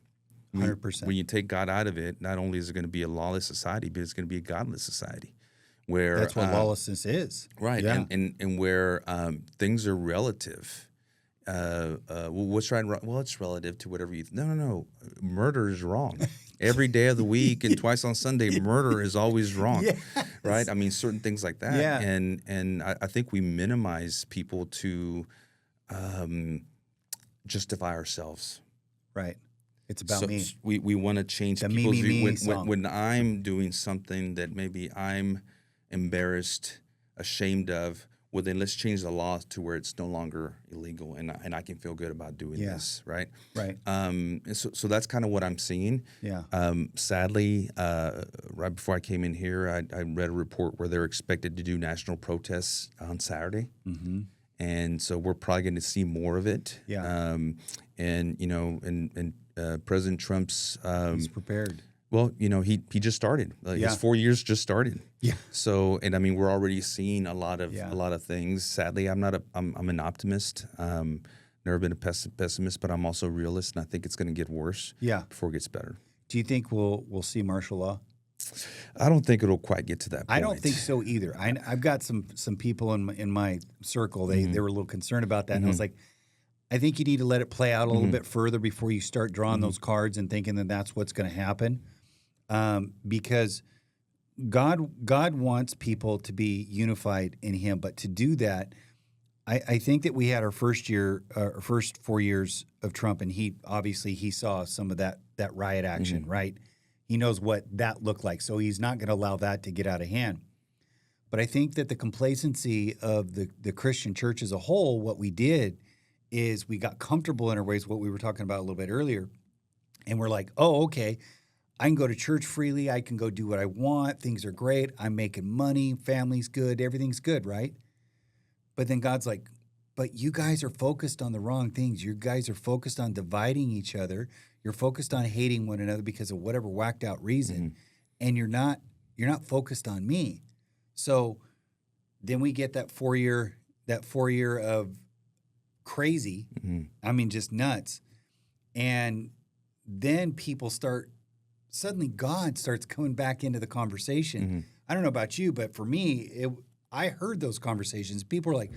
100%. When you take God out of it, not only is it going to be a lawless society, but it's going to be a godless society, where that's what lawlessness is, right? Yeah. And where things are relative. What's right and wrong? Well, it's relative to whatever you. No. Murder is wrong. Every day of the week and twice on Sunday, murder is always wrong, yes. right? I mean, certain things like that. Yeah. And I think we minimize people to justify ourselves. Right. It's about me. We want to change the people's view. When I'm doing something that maybe I'm embarrassed, ashamed of, well, then let's change the law to where it's no longer illegal, and I can feel good about doing this, right? Right. And so that's kind of what I'm seeing. Yeah. Sadly, right before I came in here, I read a report where they're expected to do national protests on Saturday. Mm-hmm. And so we're probably going to see more of it. Yeah. And President Trump's he's prepared. Well, he just started. His 4 years just started. Yeah. So, and I mean, we're already seeing a lot of things. Sadly, I'm an optimist. Never been a pessimist, but I'm also a realist, and I think it's going to get worse. Yeah. Before it gets better. Do you think we'll see martial law? I don't think it'll quite get to that point. I don't think so either. I've got some people in my circle. They were a little concerned about that, and I was like, I think you need to let it play out a little bit further before you start drawing those cards and thinking that that's what's going to happen, because God wants people to be unified in Him. But to do that, I think that we had our first 4 years of Trump, and he saw some of that riot action, right? He knows what that looked like, so he's not going to allow that to get out of hand. But I think that the complacency of the Christian church as a whole, what we did is we got comfortable in our ways, what we were talking about a little bit earlier, and we're like, oh, okay, I can go to church freely, I can go do what I want, things are great, I'm making money, family's good, everything's good, right? But then God's like, but you guys are focused on the wrong things. You guys are focused on dividing each other. You're focused on hating one another because of whatever whacked out reason, and you're not focused on me. So then we get that 4 year of crazy. I mean, just nuts. And then suddenly God starts coming back into the conversation. I don't know about you, but for me, I heard those conversations. People were like,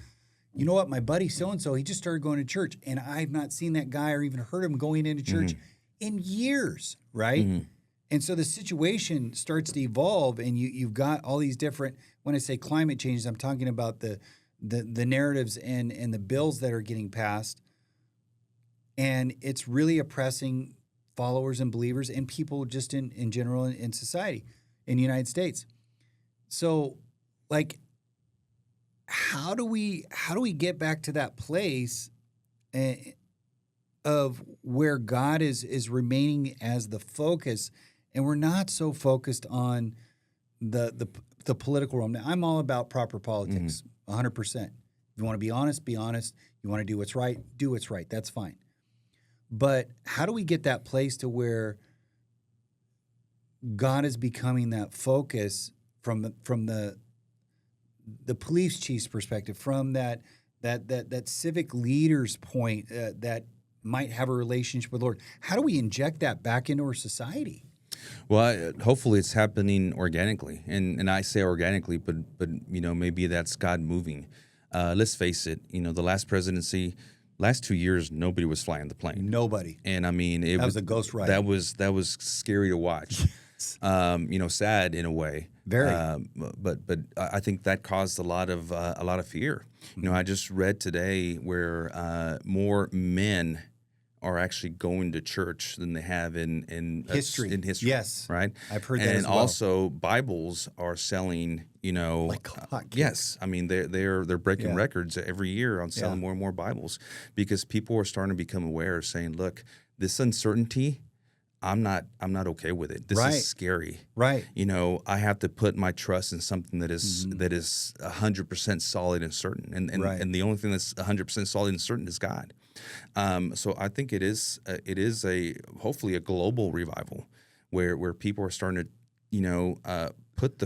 you know what, my buddy so-and-so, he just started going to church, and I've not seen that guy or even heard him going into church in years, right? And so the situation starts to evolve, and you've got all these different, when I say climate changes, I'm talking about the narratives and the bills that are getting passed, and it's really oppressing followers and believers and people just in general in society in the United States. So, like, how do we get back to that place of where God is remaining as the focus, and we're not so focused on the political realm? Now, I'm all about proper politics, 100%. If you want to be honest, be honest. You want to do what's right, do what's right. That's fine. But how do we get that place to where God is becoming that focus from the police chief's perspective, from that civic leader's point that might have a relationship with the Lord? How do we inject that back into our society? Well, hopefully it's happening organically, and I say organically, but maybe that's God moving. Let's face it, the last presidency, Last 2 years, nobody was flying the plane. Nobody. And I mean, That was a ghost ride. That was scary to watch. Sad in a way. Very. But I think that caused a lot of fear. I just read today where more men are actually going to church than they have in history. Yes, right. I've heard that as well. And also, Bibles are selling. Like hotcakes. Yes, I mean they're breaking records every year on selling more and more Bibles because people are starting to become aware, saying, "Look, this uncertainty, I'm not okay with it. This is scary. Right. I have to put my trust in something that is 100% solid and certain, and the only thing that's 100% solid and certain is God." So I think it is hopefully a global revival where people are starting to put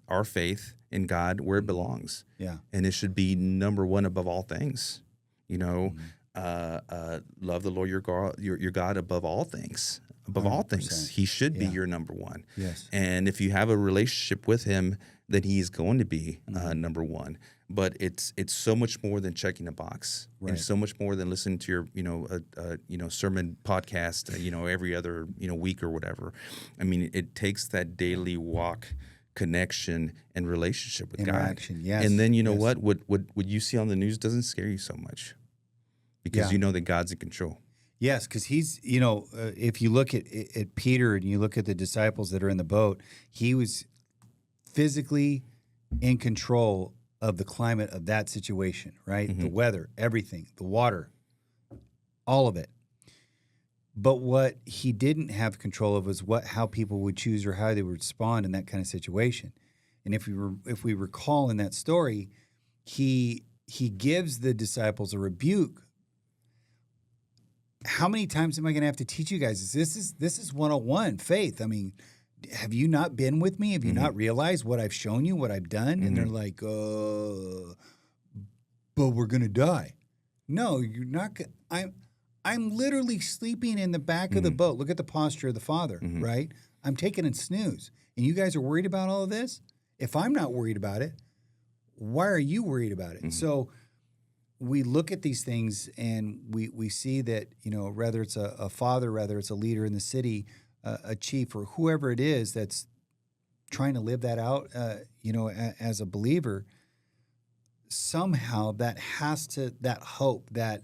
our faith in God where it belongs. Yeah. And it should be number one above all things. Love the Lord your God above all things. Above 100%. All things, He should be your number one. Yes. And if you have a relationship with Him, then He's going to be number one. But it's so much more than checking a box. Right. And so much more than listening to your sermon podcast every other week or whatever. I mean, it takes that daily walk, connection, and relationship with Interaction, God. yes. And then what you see on the news doesn't scare you so much because you know that God's in control. Yes, because he's, if you look at Peter and you look at the disciples that are in the boat, he was physically in control of the climate of that situation, right? Mm-hmm. The weather, everything, the water, all of it. But what he didn't have control of was how people would choose or how they would respond in that kind of situation. And if we recall in that story, he gives the disciples a rebuke. How many times am I going to have to teach you guys this? This is 101 faith. I mean, have you not been with me? Have you not realized what I've shown you, what I've done? And they're like, but we're going to die. No, you're not. I'm literally sleeping in the back of the boat. Look at the posture of the Father, right? I'm taking a snooze. And you guys are worried about all of this? If I'm not worried about it, why are you worried about it? So we look at these things and we see that, whether it's a father, whether it's a leader in the city, a chief, or whoever it is that's trying to live that out, as a believer, somehow that hope, that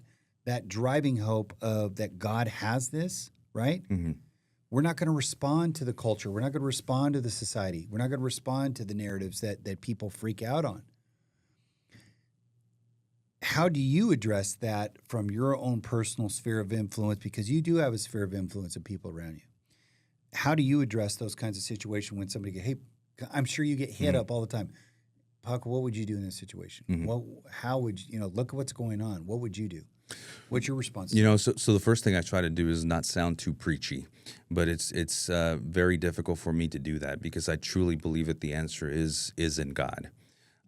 driving hope of that God has this, right? Mm-hmm. We're not going to respond to the culture. We're not going to respond to the society. We're not going to respond to the narratives that people freak out on. How do you address that from your own personal sphere of influence? Because you do have a sphere of influence of people around you. How do you address those kinds of situations when somebody I'm sure you get hit up all the time. Paco, what would you do in this situation? How would you, look at what's going on. What would you do? What's your response? So the first thing I try to do is not sound too preachy, but it's very difficult for me to do that because I truly believe that the answer is in God.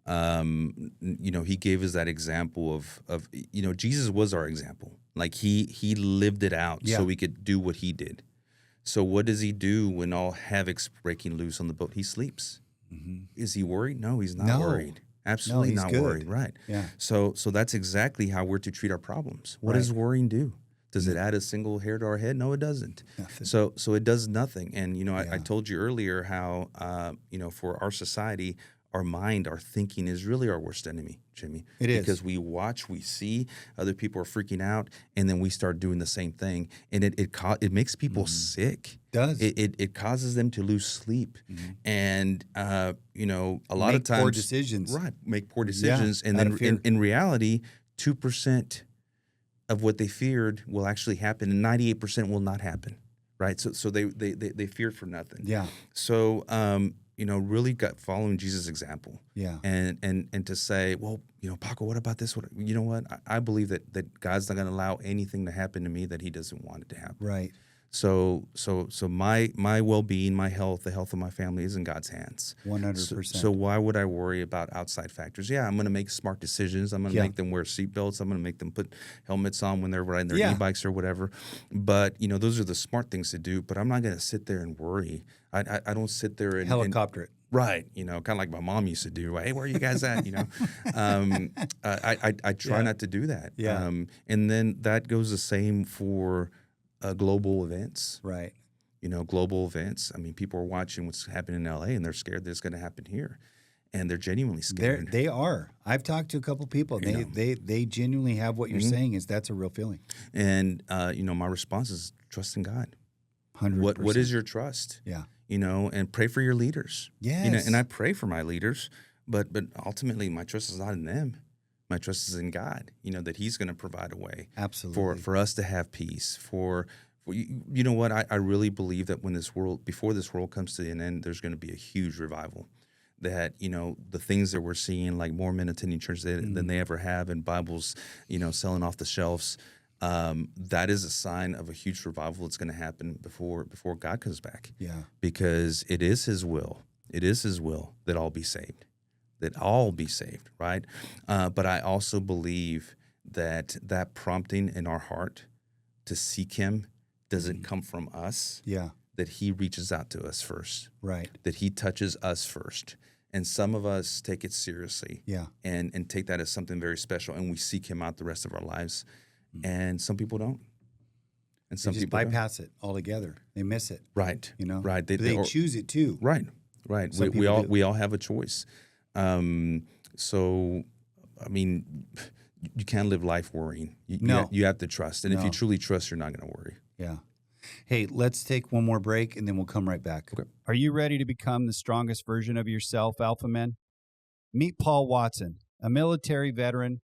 He gave us that example of Jesus was our example. Like he lived it out so we could do what he did. So what does he do when all havoc's breaking loose on the boat? He sleeps. Mm-hmm. Is he worried? No, he's not worried. Absolutely not worried. Right. Yeah. So that's exactly how we're to treat our problems. What does worrying do? Does it add a single hair to our head? No, it doesn't. Nothing. So it does nothing. And I told you earlier how for our society, our mind, our thinking is really our worst enemy, Jimmy. It is. Because we watch, we see other people are freaking out, and then we start doing the same thing. And it makes people sick. It does. It causes them to lose sleep. And, a lot of times. Make poor decisions. Right. Make poor decisions. And then in reality, 2% of what they feared will actually happen, and 98% will not happen. Right. So they feared for nothing. Yeah. So, really got following Jesus' example. Yeah. And to say, well, Paco, what about this? You know what? I believe that God's not going to allow anything to happen to me that he doesn't want it to happen. Right. So my well-being, my health, the health of my family is in God's hands. 100%. So why would I worry about outside factors? Yeah, I'm going to make smart decisions. I'm going to make them wear seatbelts. I'm going to make them put helmets on when they're riding their e-bikes or whatever. But those are the smart things to do. But I'm not going to sit there and worry. I don't sit there and helicopter it. Right, kind of like my mom used to do. Hey, where are you guys at? I try not to do that. Yeah. And then that goes the same for global events. Right. Global events. I mean, people are watching what's happening in LA and they're scared that it's going to happen here. And they're genuinely scared. They are. I've talked to a couple people. They genuinely have what you're saying is that's a real feeling. And, my response is trust in God. 100%. What is your trust? Yeah. And pray for your leaders. Yes. And I pray for my leaders, but ultimately my trust is not in them. My trust is in God, that He's going to provide a way. Absolutely. For us to have peace. For you know what? I really believe that before this world comes to an end, there's going to be a huge revival. That, the things that we're seeing, like more men attending church than they ever have, and Bibles, selling off the shelves, that is a sign of a huge revival that's going to happen before God comes back. Yeah. Because it is His will. It is His will that all be saved. Right? But I also believe that prompting in our heart to seek Him doesn't come from us. Yeah. That He reaches out to us first. Right. That He touches us first. And some of us take it seriously. Yeah. And take that as something very special, and we seek Him out the rest of our lives. And some people don't. And some people bypass it altogether. They miss it. Right. Right. They choose it too. Right. Right. We all have a choice. So, I mean, you can't live life worrying. You have to trust. And if you truly trust, you're not going to worry. Yeah. Hey, let's take one more break and then we'll come right back. Okay. Are you ready to become the strongest version of yourself, Alpha Men? Meet Paul Watson, a military veteran.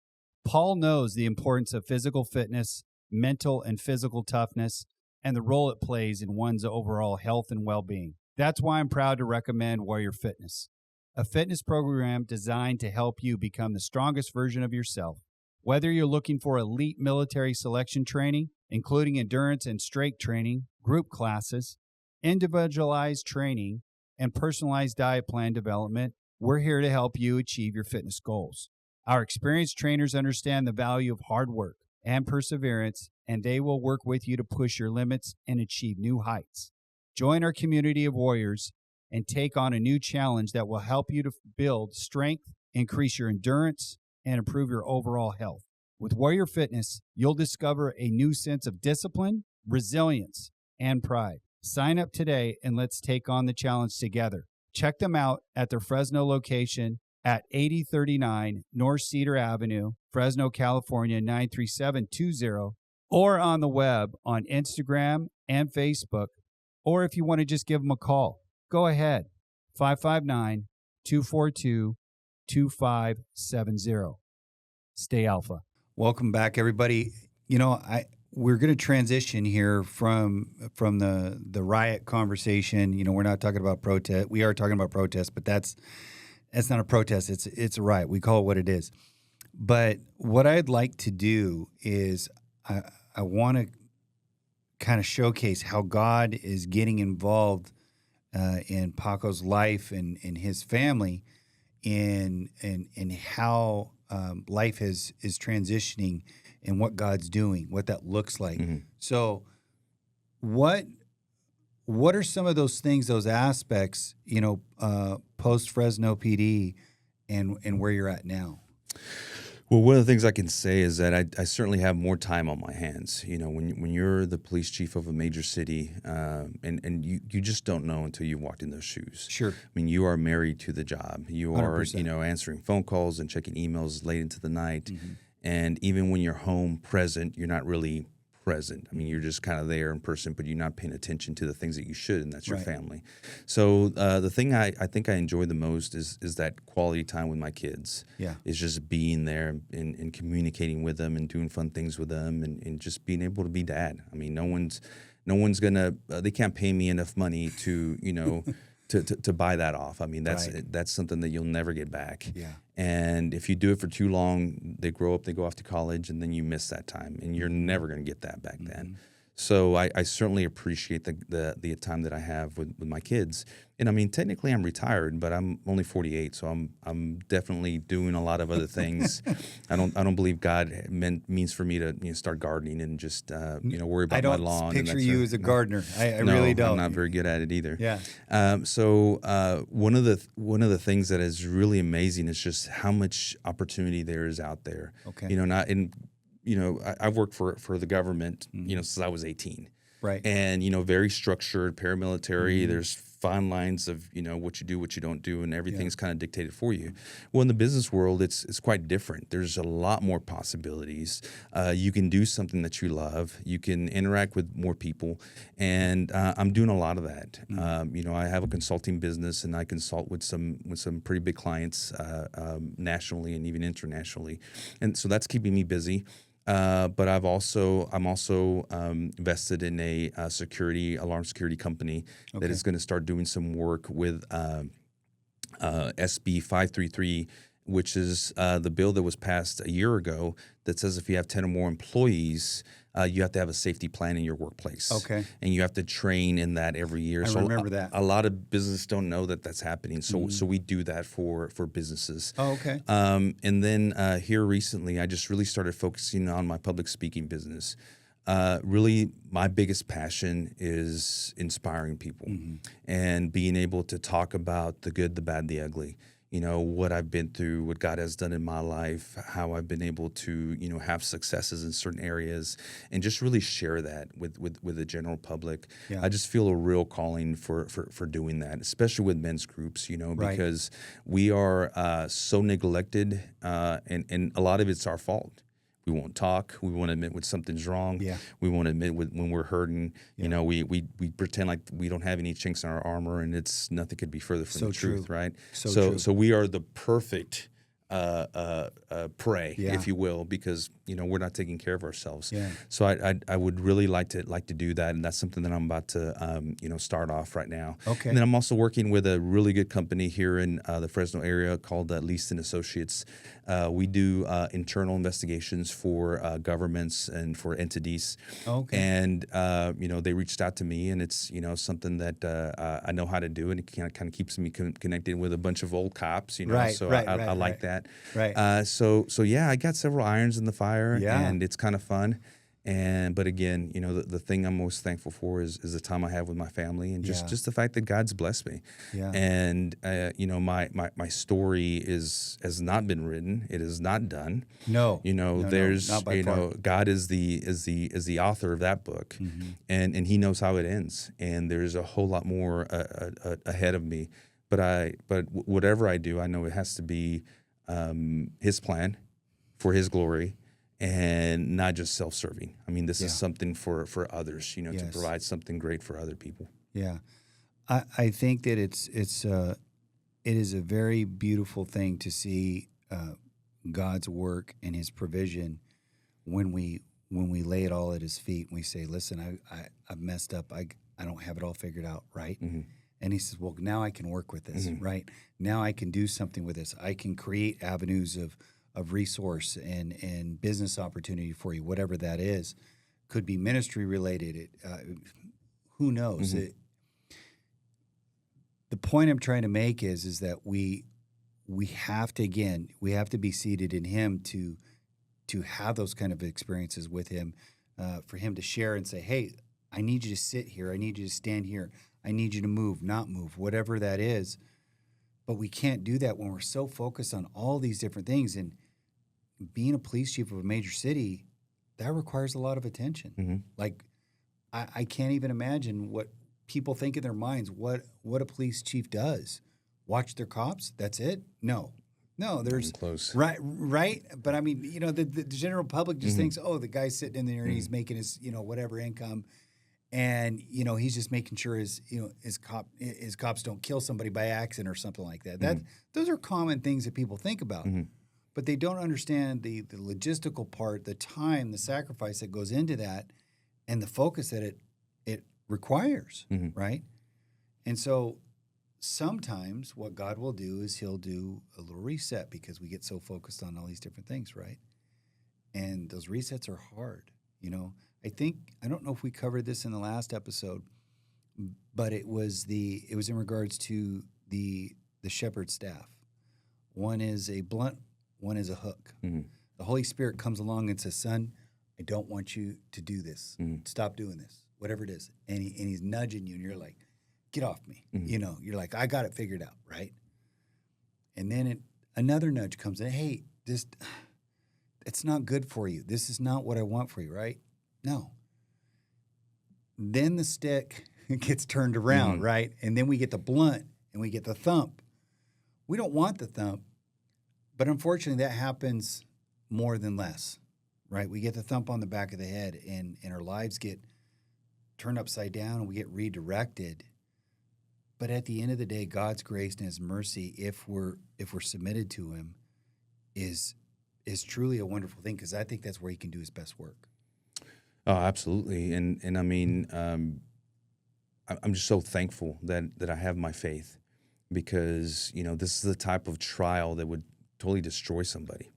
Paul knows the importance of physical fitness, mental and physical toughness, and the role it plays in one's overall health and well-being. That's why I'm proud to recommend Warrior Fitness, a fitness program designed to help you become the strongest version of yourself. Whether you're looking for elite military selection training, including endurance and strength training, group classes, individualized training, and personalized diet plan development, we're here to help you achieve your fitness goals. Our experienced trainers understand the value of hard work and perseverance, and they will work with you to push your limits and achieve new heights. Join our community of warriors and take on a new challenge that will help you to build strength, increase your endurance, and improve your overall health. With Warrior Fitness, you'll discover a new sense of discipline, resilience, and pride. Sign up today and let's take on the challenge together. Check them out at their Fresno location at 8039 North Cedar Avenue, Fresno, California, 93720, or on the web on Instagram and Facebook, or if you want to just give them a call, go ahead, 559-242-2570. Stay Alpha. Welcome back, everybody. We're going to transition here from the riot conversation. We're not talking about protest. We are talking about protest, but that's not a protest. It's a riot. We call it what it is. But what I'd like to do is I want to kind of showcase how God is getting involved in Paco's life and his family, in how life is transitioning and what God's doing, what that looks like. Mm-hmm. So, what are some of those things, those aspects, post Fresno PD, and where you're at now? Well, one of the things I can say is that I certainly have more time on my hands. When you're the police chief of a major city, and you just don't know until you walked in those shoes. Sure. I mean, you are married to the job. You are, 100%. Answering phone calls and checking emails late into the night. Mm-hmm. And even when you're home present, you're not really present. I mean, you're just kind of there in person, but you're not paying attention to the things that you should, and that's your family. So the thing I think I enjoy the most is that quality time with my kids. Yeah. Is just being there and communicating with them and doing fun things with them and just being able to be dad. I mean, no one's gonna they can't pay me enough money to to buy that off. I mean, that's something that you'll never get back. Yeah. And if you do it for too long, they grow up, they go off to college, and then you miss that time, and you're never going to get that back then. So I certainly appreciate the time that I have with my kids. And I mean, technically I'm retired, but I'm only 48, so I'm definitely doing a lot of other things. I don't believe God means for me to start gardening and just worry about my lawn. I don't and picture that you sort as a no. gardener. I No, really don't. I'm not very good at it either. Yeah. So one of the things that is really amazing is just how much opportunity there is out there. Okay. I've worked for the government, Mm-hmm. since I was 18. Right. And, very structured, paramilitary. Mm-hmm. There's fine lines of, what you do, what you don't do, and everything's kind of dictated for you. Well, in the business world, it's quite different. There's a lot more possibilities. You can do something that you love. You can interact with more people. And I'm doing a lot of that. Mm-hmm. I have a consulting business, and I consult with some pretty big clients nationally and even internationally. And so that's keeping me busy. But I'm also invested in a alarm security company that is going to start doing some work with SB 533, which is the bill that was passed a year ago that says if you have 10 or more employees, you have to have a safety plan in your workplace. Okay. And you have to train in that every year. I remember that. A lot of businesses don't know that that's happening. So Mm-hmm. so we do that for businesses. Oh, okay. And then here recently, I just really started focusing on my public speaking business. Really, my biggest passion is inspiring people and being able to talk about the good, the bad, the ugly. What I've been through, what God has done in my life, how I've been able to, have successes in certain areas, and just really share that with the general public. Yeah. I just feel a real calling for doing that, especially with men's groups, Right. because we are so neglected, and a lot of it's our fault. We won't talk. We won't admit when something's wrong. Yeah. We won't admit when we're hurting. Yeah. We pretend like we don't have any chinks in our armor, and nothing could be further from So the truth, true. right? So true. So we are the perfect prey, Yeah. if you will, because we're not taking care of ourselves. Yeah. So I would really like to do that, and that's something that I'm about to start off right now. Okay. And then I'm also working with a really good company here in the Fresno area called Least & Associates. We do internal investigations for governments and for entities. Okay. And they reached out to me, and it's something that I know how to do, and it kind of keeps me connected with a bunch of old cops. Right, So right, I right, like right. that. Right. So yeah, I got several irons in the fire, Yeah. and it's kind of fun. But again, the thing I'm most thankful for is the time I have with my family, and just the fact that God's blessed me. Yeah. And my story has not been written; it is not done. No. There's not by far. God is the author of that book, and he knows how it ends. And there's a whole lot more ahead of me. But whatever I do, I know it has to be His plan for His glory, and not just self-serving. I mean, this is something for others, to Yes. provide something great for other people. Yeah, I think that it is a very beautiful thing to see God's work and His provision when we lay it all at His feet and we say, "Listen, I've messed up. I don't have it all figured out, right?" Mm-hmm. And He says, "Well, now I can work with this, right? Now I can do something with this. I can create avenues of resource and business opportunity for you, whatever that is. Could be ministry related. Who knows?" The point I'm trying to make is that we have to be seated in Him to have those kind of experiences with Him, for Him to share and say, "Hey, I need you to sit here. I need you to stand here. I need you to move, not move, whatever that is." But we can't do that when we're so focused on all these different things. And being a police chief of a major city, that requires a lot of attention. Mm-hmm. Like, I can't even imagine what people think in their minds, what a police chief does. Watch their cops? That's it? No, there's Close. right. But I mean, the general public just thinks, oh, the guy's sitting in there and he's making his, whatever income. And, he's just making sure his cops don't kill somebody by accident or something like that. Those are common things that people think about. But they don't understand the logistical part, the time, the sacrifice that goes into that, and the focus that it requires, right? And so sometimes what God will do is He'll do a little reset because we get so focused on all these different things, right? And those resets are hard. I don't know if we covered this in the last episode, but it was in regards to the shepherd staff. One is a blunt, one is a hook. Mm-hmm. The Holy Spirit comes along and says, "Son, I don't want you to do this. Mm-hmm. Stop doing this, whatever it is." And he's nudging you, and you're like, "Get off me." Mm-hmm. You're like, "I got it figured out," right? And then another nudge comes in. "Hey, it's not good for you. This is not what I want for you," right? No. Then the stick gets turned around, Mm-hmm. right? And then we get the blunt and we get the thump. We don't want the thump, but unfortunately that happens more than less, right? We get the thump on the back of the head and our lives get turned upside down and we get redirected. But at the end of the day, God's grace and his mercy, if we're submitted to him, is truly a wonderful thing, because I think that's where he can do his best work. Oh, absolutely. And I mean, I'm just so thankful that I have my faith, because, this is the type of trial that would totally destroy somebody,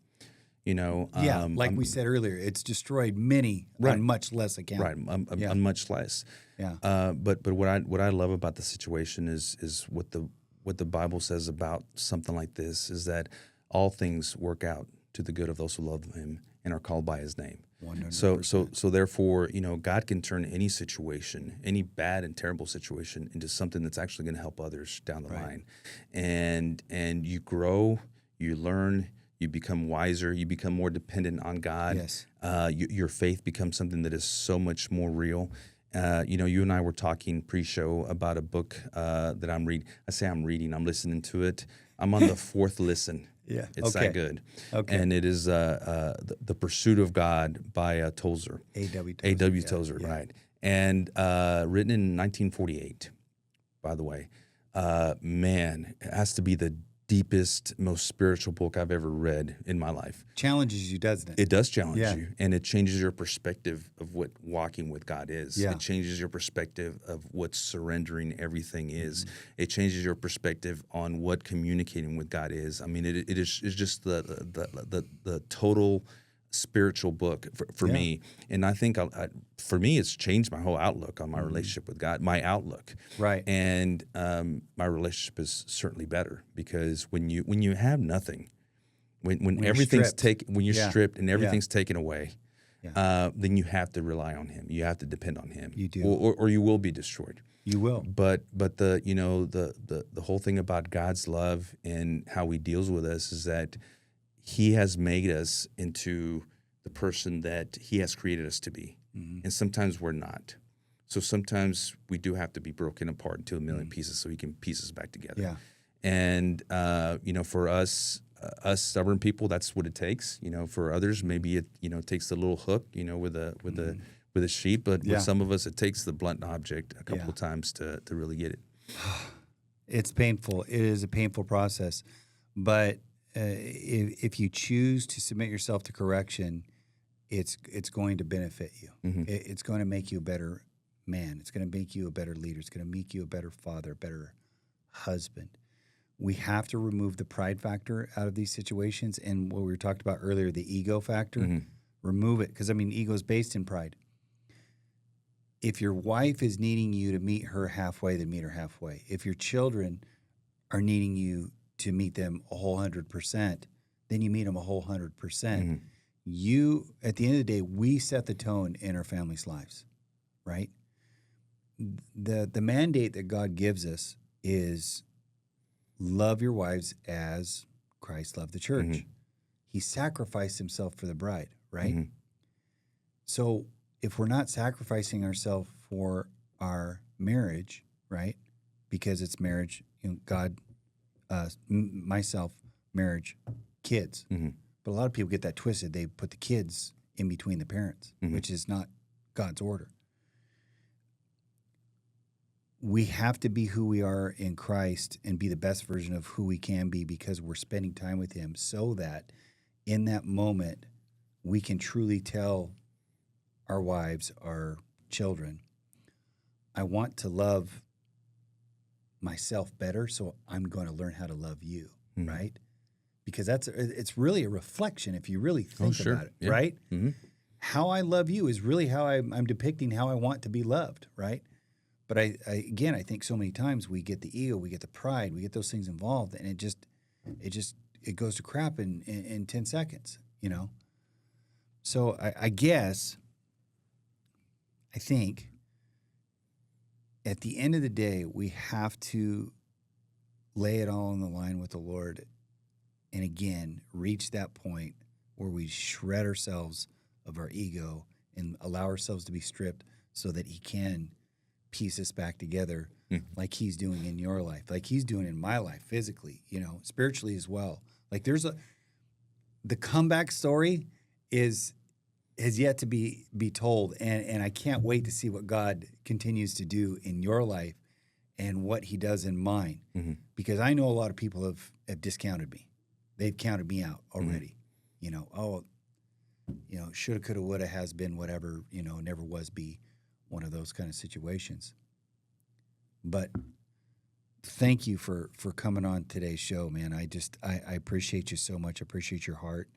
Like we said earlier, it's destroyed many Right. on much less account. right. Yeah. On much less. Yeah. But what I love about the situation is what the Bible says about something like this is that all things work out to the good of those who love him and are called by his name. 100%. So therefore, God can turn any situation, any bad and terrible situation, into something that's actually going to help others down the line. And you grow, you learn, you become wiser, you become more dependent on God. Yes. Your faith becomes something that is so much more real. You and I were talking pre-show about a book that I'm reading. I say I'm reading, I'm listening to it. I'm on the fourth listen. Yeah. It's that good. Okay. And it is The Pursuit of God by Tozer. A.W. Tozer. A.W. Yeah. Tozer, Yeah. right. And written in 1948, by the way. Man, it has to be the deepest, most spiritual book I've ever read in my life. Challenges you, doesn't it? It does challenge Yeah. you, and it changes your perspective of what walking with God is. Yeah. It changes your perspective of what surrendering everything is. It changes your perspective on what communicating with God is. I mean, it's just the total spiritual book for me. And I think for me, it's changed my whole outlook on my relationship with God, my outlook. Right. And my relationship is certainly better, because when you have nothing, when everything's stripped. when you're Yeah. stripped and everything's taken away, Yeah. then you have to rely on him. You have to depend on him. You do. or you will be destroyed. You will. But the whole thing about God's love and how he deals with us is that he has made us into the person that he has created us to be. And sometimes we're not. So sometimes we do have to be broken apart into a million pieces so he can piece us back together. Yeah. And, for us stubborn people, that's what it takes. For others, maybe it, takes the little hook, with a sheep. But Yeah. with some of us, it takes the blunt object a couple Yeah. of times to really get it. It's painful. It is a painful process. But if you choose to submit yourself to correction, it's going to benefit you. It's going to make you a better man. It's going to make you a better leader. It's going to make you a better father, a better husband. We have to remove the pride factor out of these situations, and what we talked about earlier, the ego factor. Remove it, because ego is based in pride. If your wife is needing you to meet her halfway, then meet her halfway. If your children are needing you to meet them a whole 100%, then you meet them a whole 100%. You, at the end of the day, we set the tone in our families' lives, right? The mandate that God gives us is love your wives as Christ loved the church. He sacrificed himself for the bride, right? So if we're not sacrificing ourselves for our marriage, right? Because it's marriage, God, myself, marriage, kids. But a lot of people get that twisted. They put the kids in between the parents, which is not God's order. We have to be who we are in Christ and be the best version of who we can be, because we're spending time with him, so that in that moment we can truly tell our wives, our children, I want to love myself better, so I'm going to learn how to love you, right? Because it's really a reflection if you really think about it, right? how I love you is really how I'm depicting how I want to be loved, right? But I think so many times we get the ego, we get the pride, we get those things involved, and it goes to crap in 10 seconds, you know? So I think at the end of the day, we have to lay it all on the line with the Lord and again, reach that point where we shred ourselves of our ego and allow ourselves to be stripped so that he can piece us back together like he's doing in your life, like he's doing in my life physically, you know, spiritually as well. Like the comeback story has yet to be told, and I can't wait to see what God continues to do in your life and what he does in mine, because I know a lot of people have discounted me. They've counted me out already. You know, shoulda, coulda, woulda, has been, whatever, you know, never was be one of those kind of situations. But thank you for coming on today's show, man. I appreciate you so much. I appreciate your heart.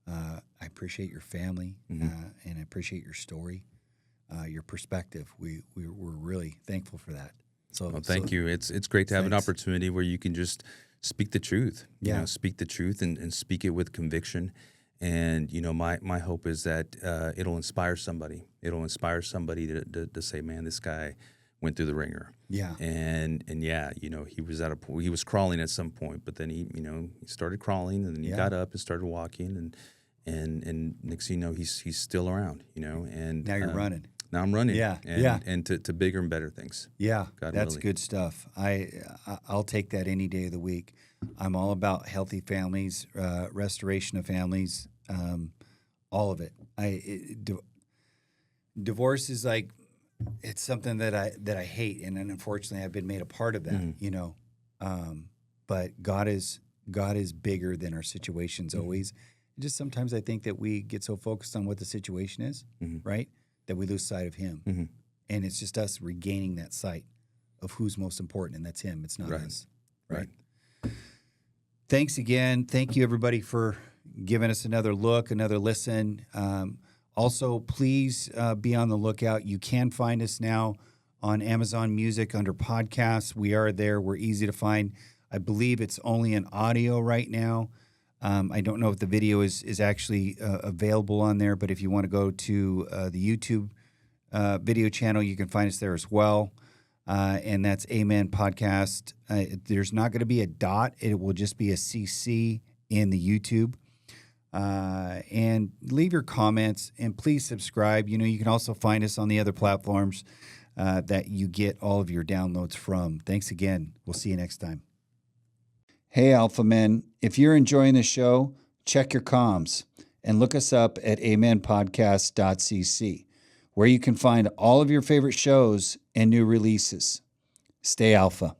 I appreciate your family, and I appreciate your story, your perspective. We're really thankful for that. So thank you. It's great to have an opportunity where you can just speak the truth. You know, speak the truth and speak it with conviction. And, you know, my hope is that it'll inspire somebody. It'll inspire somebody to say, man, this guy went through the ringer. Yeah. And yeah, you know, he was crawling at some point, but then he started crawling, and then he got up and started walking, and next thing you know, he's still around, you know. And now you're running. Now I'm running. Yeah. And to bigger and better things. Yeah. God that's willing. Good stuff. I'll take that any day of the week. I'm all about healthy families, restoration of families, all of it. Divorce is like, it's something that I hate, and unfortunately I've been made a part of that, you know. But God is bigger than our situations always. Just sometimes I think that we get so focused on what the situation is, right, that we lose sight of him. And it's just us regaining that sight of who's most important, and that's him. It's not us. Right. Thanks again. Thank you, everybody, for giving us another look, another listen. Also, please be on the lookout. You can find us now on Amazon Music under podcasts. We are there. We're easy to find. I believe it's only in audio right now. I don't know if the video is actually available on there, but if you want to go to the YouTube video channel, you can find us there as well. And that's Amen Podcast. There's not going to be a dot. It will just be a CC in the YouTube. And leave your comments, and please subscribe. You know, you can also find us on the other platforms that you get all of your downloads from. Thanks again. We'll see you next time. Hey, Alpha Men, if you're enjoying the show, check your comms and look us up at amenpodcast.cc, where you can find all of your favorite shows and new releases. Stay Alpha.